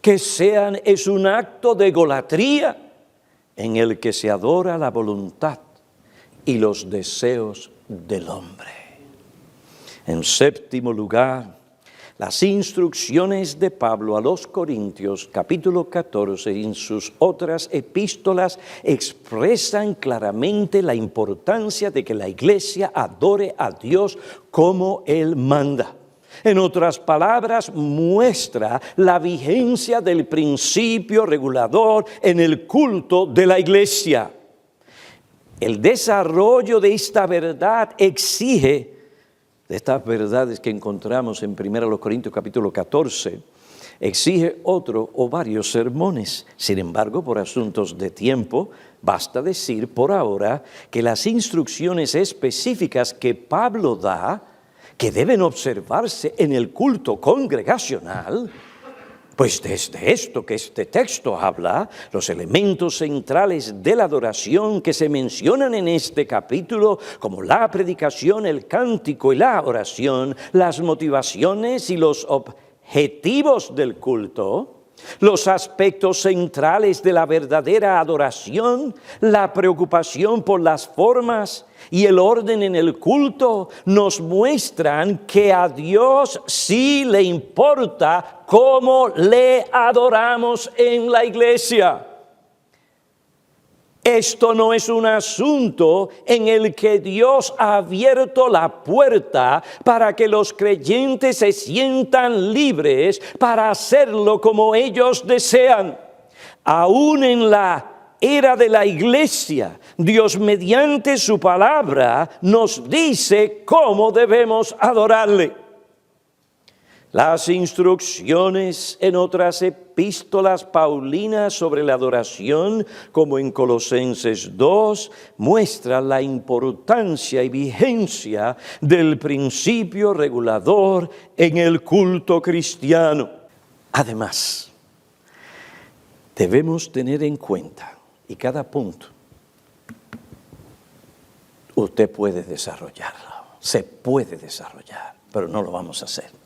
que sean es un acto de egolatría en el que se adora la voluntad y los deseos del hombre. En séptimo lugar, las instrucciones de Pablo a los Corintios, capítulo 14, y en sus otras epístolas, expresan claramente la importancia de que la iglesia adore a Dios como Él manda. En otras palabras, muestra la vigencia del principio regulador en el culto de la iglesia. El desarrollo de esta verdad exige, de estas verdades que encontramos en 1 Corintios capítulo 14, exige otro o varios sermones. Sin embargo, por asuntos de tiempo, basta decir por ahora que las instrucciones específicas que Pablo da, que deben observarse en el culto congregacional, pues desde esto que este texto habla, los elementos centrales de la adoración que se mencionan en este capítulo, como la predicación, el cántico y la oración, las motivaciones y los objetivos del culto, los aspectos centrales de la verdadera adoración, la preocupación por las formas y el orden en el culto, nos muestran que a Dios sí le importa cómo le adoramos en la iglesia. Esto no es un asunto en el que Dios ha abierto la puerta para que los creyentes se sientan libres para hacerlo como ellos desean. Aún en la era de la iglesia, Dios mediante su palabra nos dice cómo debemos adorarle. Las instrucciones en otras epístolas paulinas sobre la adoración, como en Colosenses 2, muestran la importancia y vigencia del principio regulador en el culto cristiano. Además, debemos tener en cuenta, y cada punto usted puede desarrollarlo, se puede desarrollar, pero no lo vamos a hacer.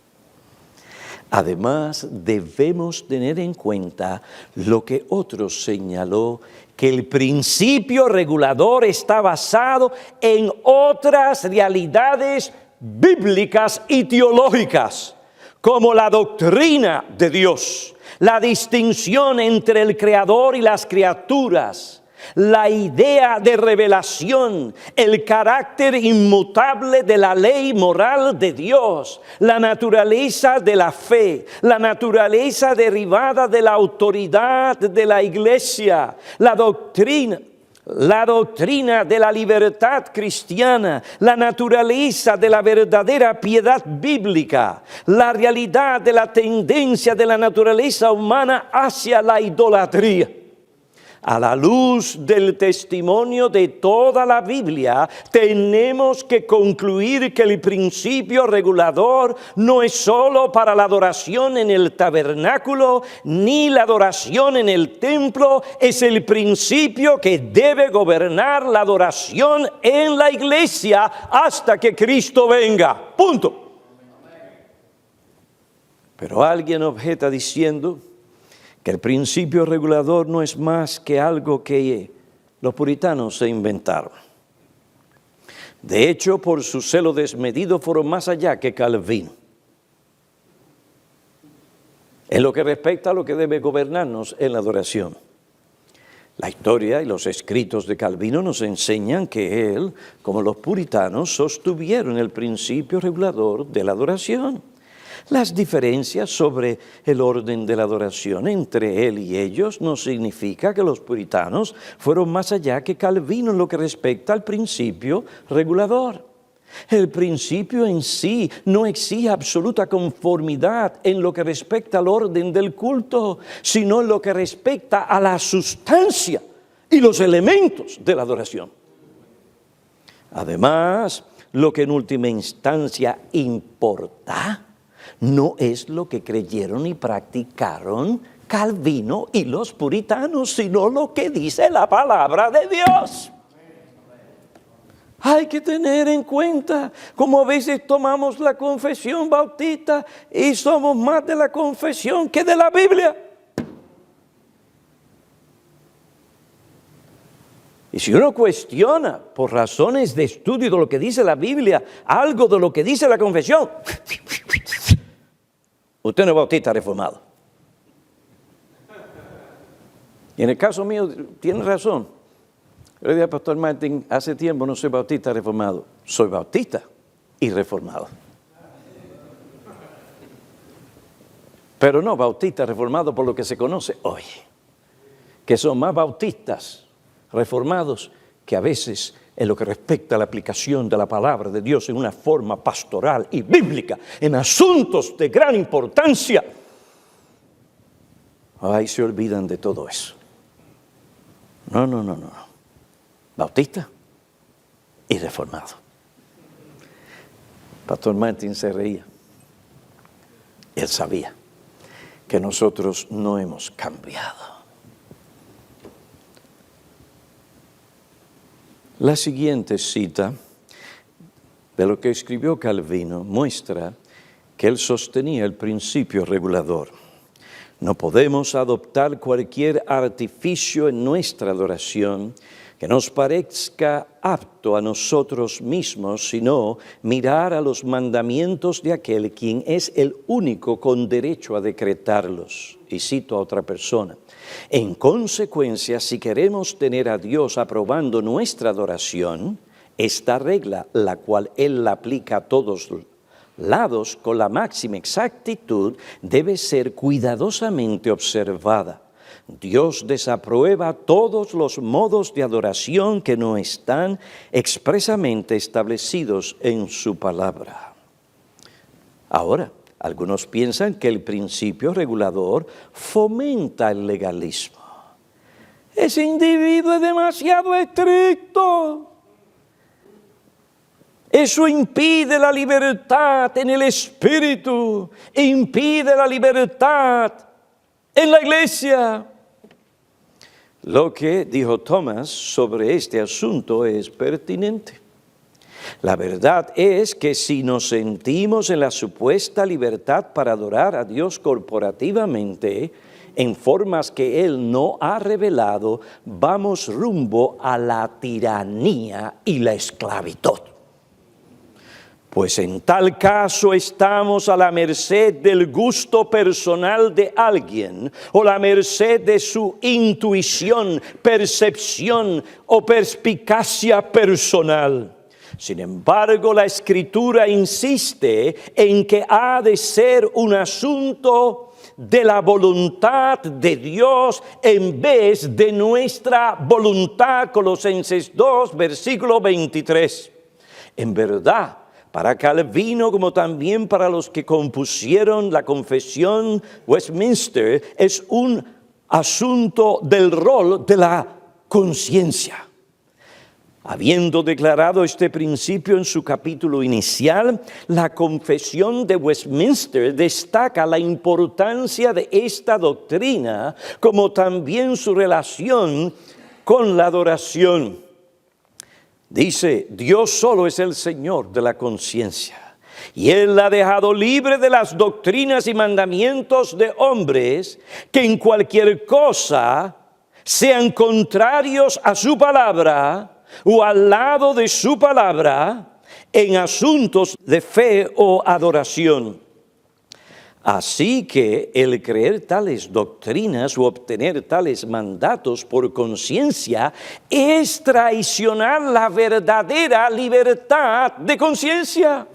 Además, debemos tener en cuenta lo que otro señaló, que el principio regulador está basado en otras realidades bíblicas y teológicas, como la doctrina de Dios, la distinción entre el Creador y las criaturas, la idea de revelación, el carácter inmutable de la ley moral de Dios, la naturaleza de la fe, la naturaleza derivada de la autoridad de la iglesia, la doctrina de la libertad cristiana, la naturaleza de la verdadera piedad bíblica, la realidad de la tendencia de la naturaleza humana hacia la idolatría. A la luz del testimonio de toda la Biblia, tenemos que concluir que el principio regulador no es solo para la adoración en el tabernáculo, ni la adoración en el templo, es el principio que debe gobernar la adoración en la iglesia hasta que Cristo venga. Punto. Pero alguien objeta diciendo que el principio regulador no es más que algo que los puritanos se inventaron. De hecho, por su celo desmedido fueron más allá que Calvino. En lo que respecta a lo que debe gobernarnos en la adoración. La historia y los escritos de Calvino nos enseñan que él, como los puritanos, sostuvieron el principio regulador de la adoración. Las diferencias sobre el orden de la adoración entre él y ellos no significa que los puritanos fueron más allá que Calvino en lo que respecta al principio regulador. El principio en sí no exige absoluta conformidad en lo que respecta al orden del culto, sino en lo que respecta a la sustancia y los elementos de la adoración. Además, lo que en última instancia importa no es lo que creyeron y practicaron Calvino y los puritanos, sino lo que dice la palabra de Dios. Hay que tener en cuenta, como a veces tomamos la confesión bautista y somos más de la confesión que de la Biblia. Y si uno cuestiona por razones de estudio de lo que dice la Biblia, algo de lo que dice la confesión, usted no es bautista reformado. Y en el caso mío, tiene razón. Yo le dije al pastor Martín, hace tiempo no soy bautista reformado, soy bautista y reformado. Pero no bautista reformado por lo que se conoce hoy, que son más bautistas reformados que a veces en lo que respecta a la aplicación de la palabra de Dios en una forma pastoral y bíblica, en asuntos de gran importancia. Ay, se olvidan de todo eso. No. Bautista y reformado. Pastor Martín se reía. Él sabía que nosotros no hemos cambiado. La siguiente cita de lo que escribió Calvino muestra que él sostenía el principio regulador. No podemos adoptar cualquier artificio en nuestra adoración que nos parezca apto a nosotros mismos, sino mirar a los mandamientos de aquel quien es el único con derecho a decretarlos. Y cito a otra persona. En consecuencia, si queremos tener a Dios aprobando nuestra adoración, esta regla, la cual Él la aplica a todos lados con la máxima exactitud, debe ser cuidadosamente observada. Dios desaprueba todos los modos de adoración que no están expresamente establecidos en su palabra. Ahora, algunos piensan que el principio regulador fomenta el legalismo. Ese individuo es demasiado estricto. Eso impide la libertad en el espíritu, impide la libertad en la iglesia. Lo que dijo Thomas sobre este asunto es pertinente. La verdad es que si nos sentimos en la supuesta libertad para adorar a Dios corporativamente, en formas que Él no ha revelado, vamos rumbo a la tiranía y la esclavitud. Pues en tal caso estamos a la merced del gusto personal de alguien o la merced de su intuición, percepción o perspicacia personal. Sin embargo, la Escritura insiste en que ha de ser un asunto de la voluntad de Dios en vez de nuestra voluntad. Colosenses 2, versículo 23. En verdad, para Calvino, como también para los que compusieron la Confesión Westminster, es un asunto del rol de la conciencia. Habiendo declarado este principio en su capítulo inicial, la Confesión de Westminster destaca la importancia de esta doctrina, como también su relación con la adoración. Dice, Dios solo es el Señor de la conciencia, y Él la ha dejado libre de las doctrinas y mandamientos de hombres que en cualquier cosa sean contrarios a su palabra o al lado de su palabra en asuntos de fe o adoración. Así que el creer tales doctrinas o obtener tales mandatos por conciencia es traicionar la verdadera libertad de conciencia.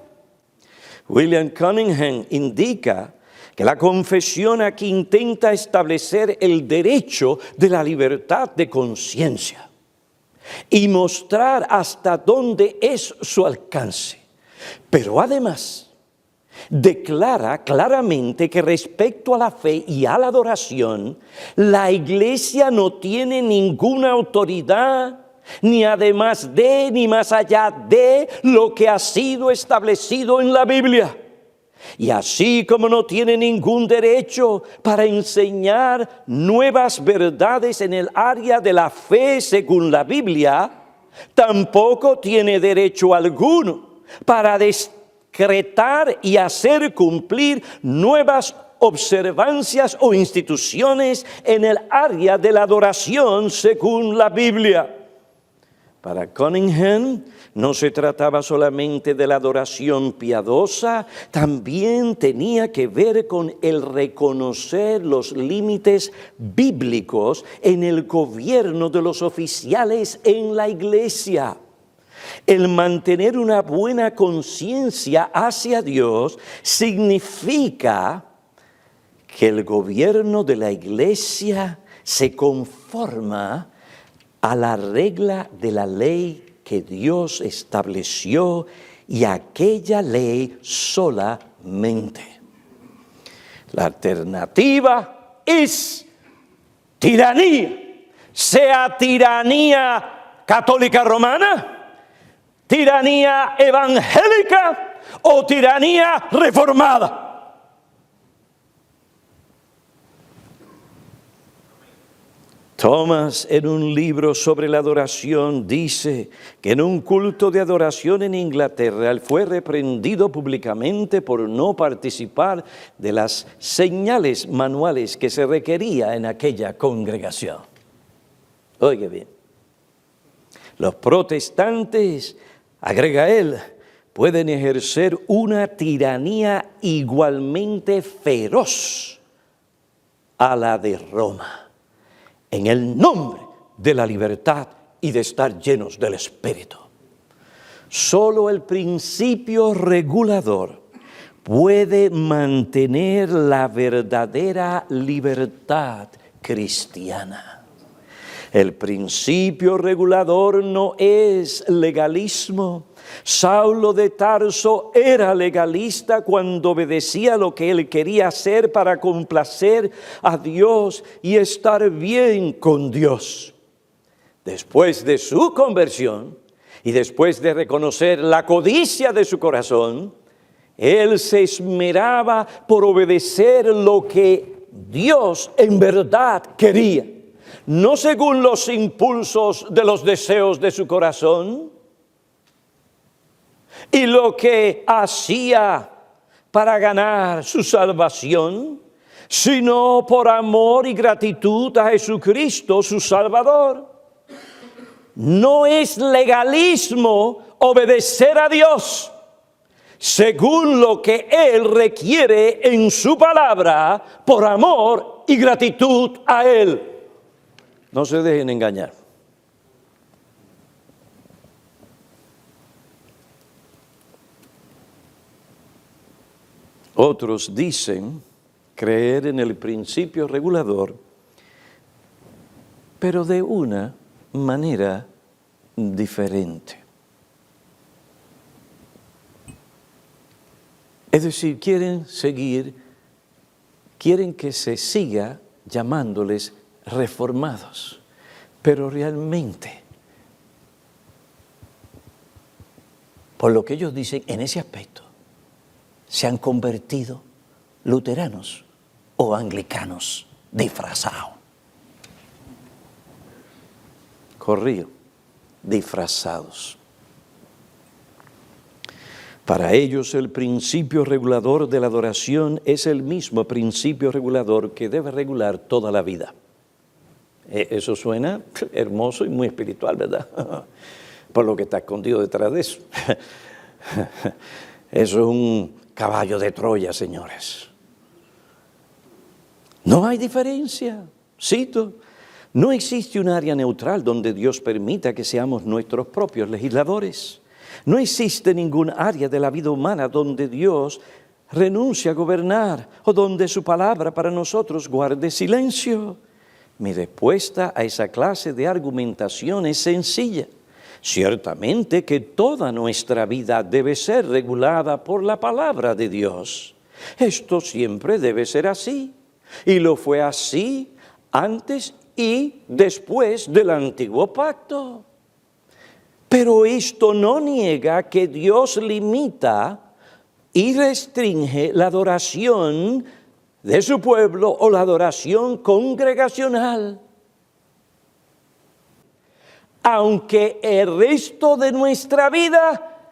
William Cunningham indica que la confesión aquí intenta establecer el derecho de la libertad de conciencia y mostrar hasta dónde es su alcance. Pero además declara claramente que respecto a la fe y a la adoración, la Iglesia no tiene ninguna autoridad, ni además de, ni más allá de lo que ha sido establecido en la Biblia. Y así como no tiene ningún derecho para enseñar nuevas verdades en el área de la fe según la Biblia, tampoco tiene derecho alguno para decretar y hacer cumplir nuevas observancias o instituciones en el área de la adoración según la Biblia. Para Cunningham no se trataba solamente de la adoración piadosa, también tenía que ver con el reconocer los límites bíblicos en el gobierno de los oficiales en la iglesia. El mantener una buena conciencia hacia Dios significa que el gobierno de la iglesia se conforma a la regla de la ley que Dios estableció y aquella ley solamente. La alternativa es tiranía, sea tiranía católica romana, tiranía evangélica o tiranía reformada. Thomas, en un libro sobre la adoración, dice que en un culto de adoración en Inglaterra, él fue reprendido públicamente por no participar de las señales manuales que se requería en aquella congregación. Oiga bien, los protestantes, agrega él, pueden ejercer una tiranía igualmente feroz a la de Roma, en el nombre de la libertad y de estar llenos del Espíritu. Solo el principio regulador puede mantener la verdadera libertad cristiana. El principio regulador no es legalismo. Saulo de Tarso era legalista cuando obedecía lo que él quería hacer para complacer a Dios y estar bien con Dios. Después de su conversión y después de reconocer la codicia de su corazón, él se esmeraba por obedecer lo que Dios en verdad quería, no según los impulsos de los deseos de su corazón, y lo que hacía para ganar su salvación, sino por amor y gratitud a Jesucristo, su Salvador. No es legalismo obedecer a Dios según lo que Él requiere en su palabra, por amor y gratitud a Él. No se dejen engañar. Otros dicen creer en el principio regulador, pero de una manera diferente. Es decir, quieren que se siga llamándoles reformados, pero realmente, por lo que ellos dicen en ese aspecto, se han convertido luteranos o anglicanos disfrazados. Corrido, disfrazados. Para ellos el principio regulador de la adoración es el mismo principio regulador que debe regular toda la vida. Eso suena hermoso y muy espiritual, ¿verdad? Por lo que está escondido detrás de eso. Eso es un caballo de Troya, señores. No hay diferencia. Cito, no existe un área neutral donde Dios permita que seamos nuestros propios legisladores. No existe ningún área de la vida humana donde Dios renuncie a gobernar o donde su palabra para nosotros guarde silencio. Mi respuesta a esa clase de argumentación es sencilla. Ciertamente que toda nuestra vida debe ser regulada por la palabra de Dios. Esto siempre debe ser así. Y lo fue así antes y después del antiguo pacto. Pero esto no niega que Dios limita y restringe la adoración de su pueblo o la adoración congregacional. Aunque el resto de nuestra vida,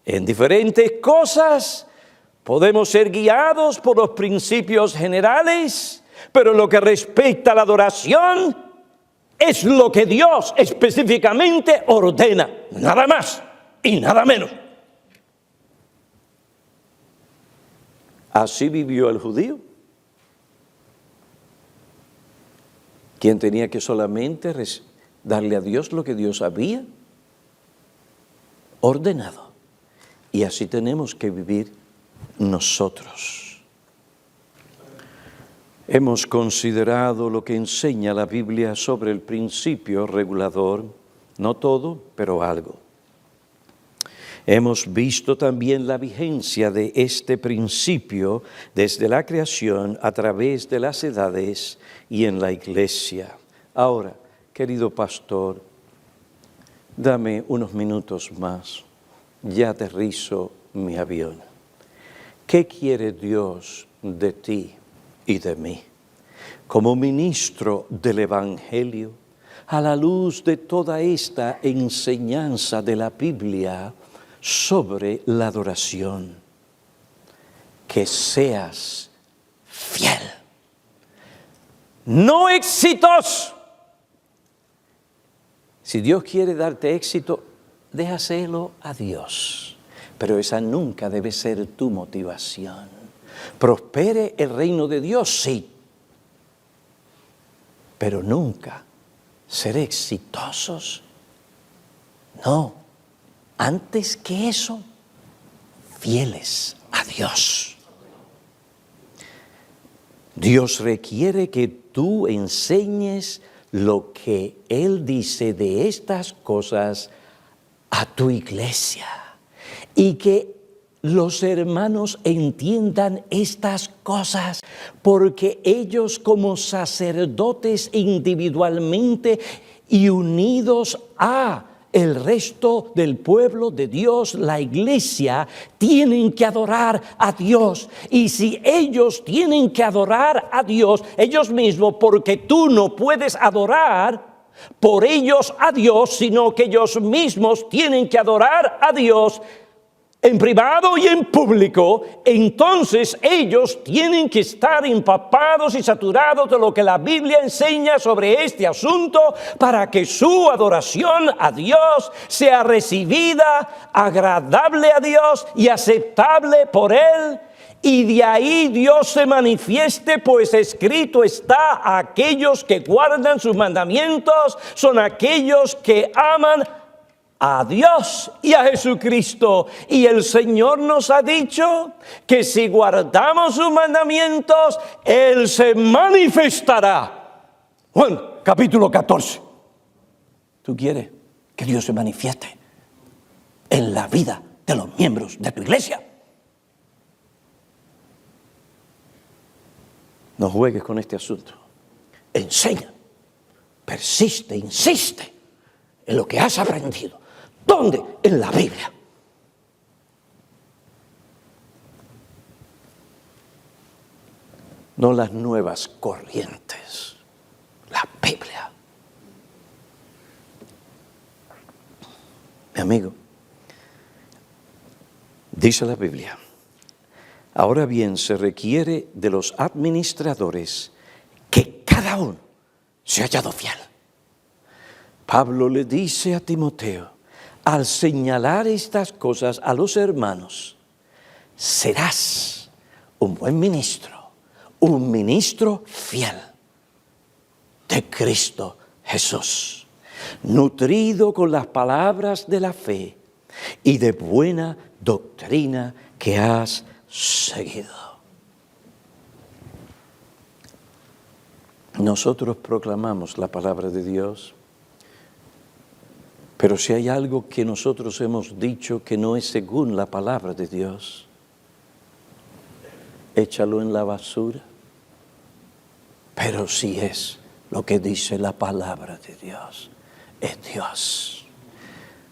en diferentes cosas, podemos ser guiados por los principios generales, pero lo que respecta a la adoración, es lo que Dios específicamente ordena, nada más y nada menos. Así vivió el judío, quien tenía que solamente darle a Dios lo que Dios había ordenado. Y así tenemos que vivir nosotros. Hemos considerado lo que enseña la Biblia sobre el principio regulador, no todo, pero algo. Hemos visto también la vigencia de este principio desde la creación a través de las edades y en la iglesia. Ahora, querido pastor, dame unos minutos más. Ya aterrizo mi avión. ¿Qué quiere Dios de ti y de mí? Como ministro del Evangelio, a la luz de toda esta enseñanza de la Biblia sobre la adoración, que seas fiel, no exitoso. Si Dios quiere darte éxito, déjaselo a Dios, pero esa nunca debe ser tu motivación. Prospere el reino de Dios, sí, pero nunca ser exitosos. No. Antes que eso, fieles a Dios. Dios requiere que tú enseñes lo que Él dice de estas cosas a tu iglesia y que los hermanos entiendan estas cosas, porque ellos como sacerdotes individualmente y unidos a el resto del pueblo de Dios, la iglesia, tienen que adorar a Dios. Y si ellos tienen que adorar a Dios, ellos mismos, porque tú no puedes adorar por ellos a Dios, sino que ellos mismos tienen que adorar a Dios en privado y en público, entonces ellos tienen que estar empapados y saturados de lo que la Biblia enseña sobre este asunto para que su adoración a Dios sea recibida, agradable a Dios y aceptable por Él. Y de ahí Dios se manifieste, pues escrito está: aquellos que guardan sus mandamientos son aquellos que aman a Dios y a Jesucristo. Y el Señor nos ha dicho que si guardamos sus mandamientos, Él se manifestará. Juan, capítulo 14. ¿Tú quieres que Dios se manifieste en la vida de los miembros de tu iglesia? No juegues con este asunto. Enseña, persiste, insiste en lo que has aprendido. ¿Dónde? En la Biblia. No las nuevas corrientes, la Biblia. Mi amigo, dice la Biblia: ahora bien, se requiere de los administradores que cada uno se haya hallado fiel. Pablo le dice a Timoteo, al señalar estas cosas a los hermanos, serás un buen ministro, un ministro fiel de Cristo Jesús, nutrido con las palabras de la fe y de buena doctrina que has seguido. Nosotros proclamamos la palabra de Dios, pero si hay algo que nosotros hemos dicho que no es según la palabra de Dios, échalo en la basura. Pero si es lo que dice la palabra de Dios, es Dios.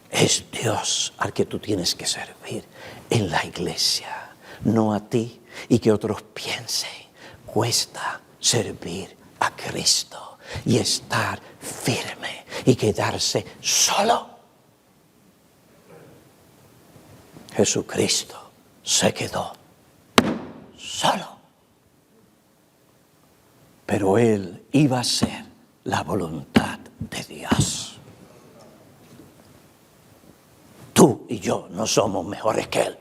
Es Dios al que tú tienes que servir en la iglesia, no a ti y que otros piensen. Cuesta servir a Cristo y estar firme y quedarse solo. Jesucristo se quedó solo, pero Él iba a ser la voluntad de Dios. Tú y yo no somos mejores que Él.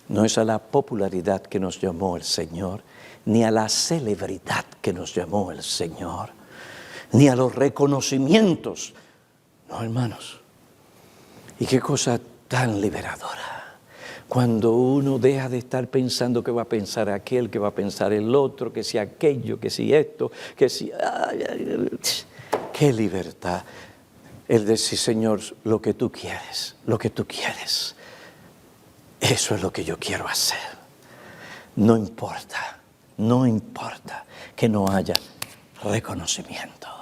No es a la popularidad que nos llamó el Señor, ni a la celebridad que nos llamó el Señor, ni a los reconocimientos. No, hermanos. Y qué cosa tan liberadora. Cuando uno deja de estar pensando que va a pensar aquel, que va a pensar el otro, que si aquello, que si esto, que si... ¡Qué libertad! El decir, Señor, lo que tú quieres, lo que tú quieres. Eso es lo que yo quiero hacer. No importa que no haya reconocimiento.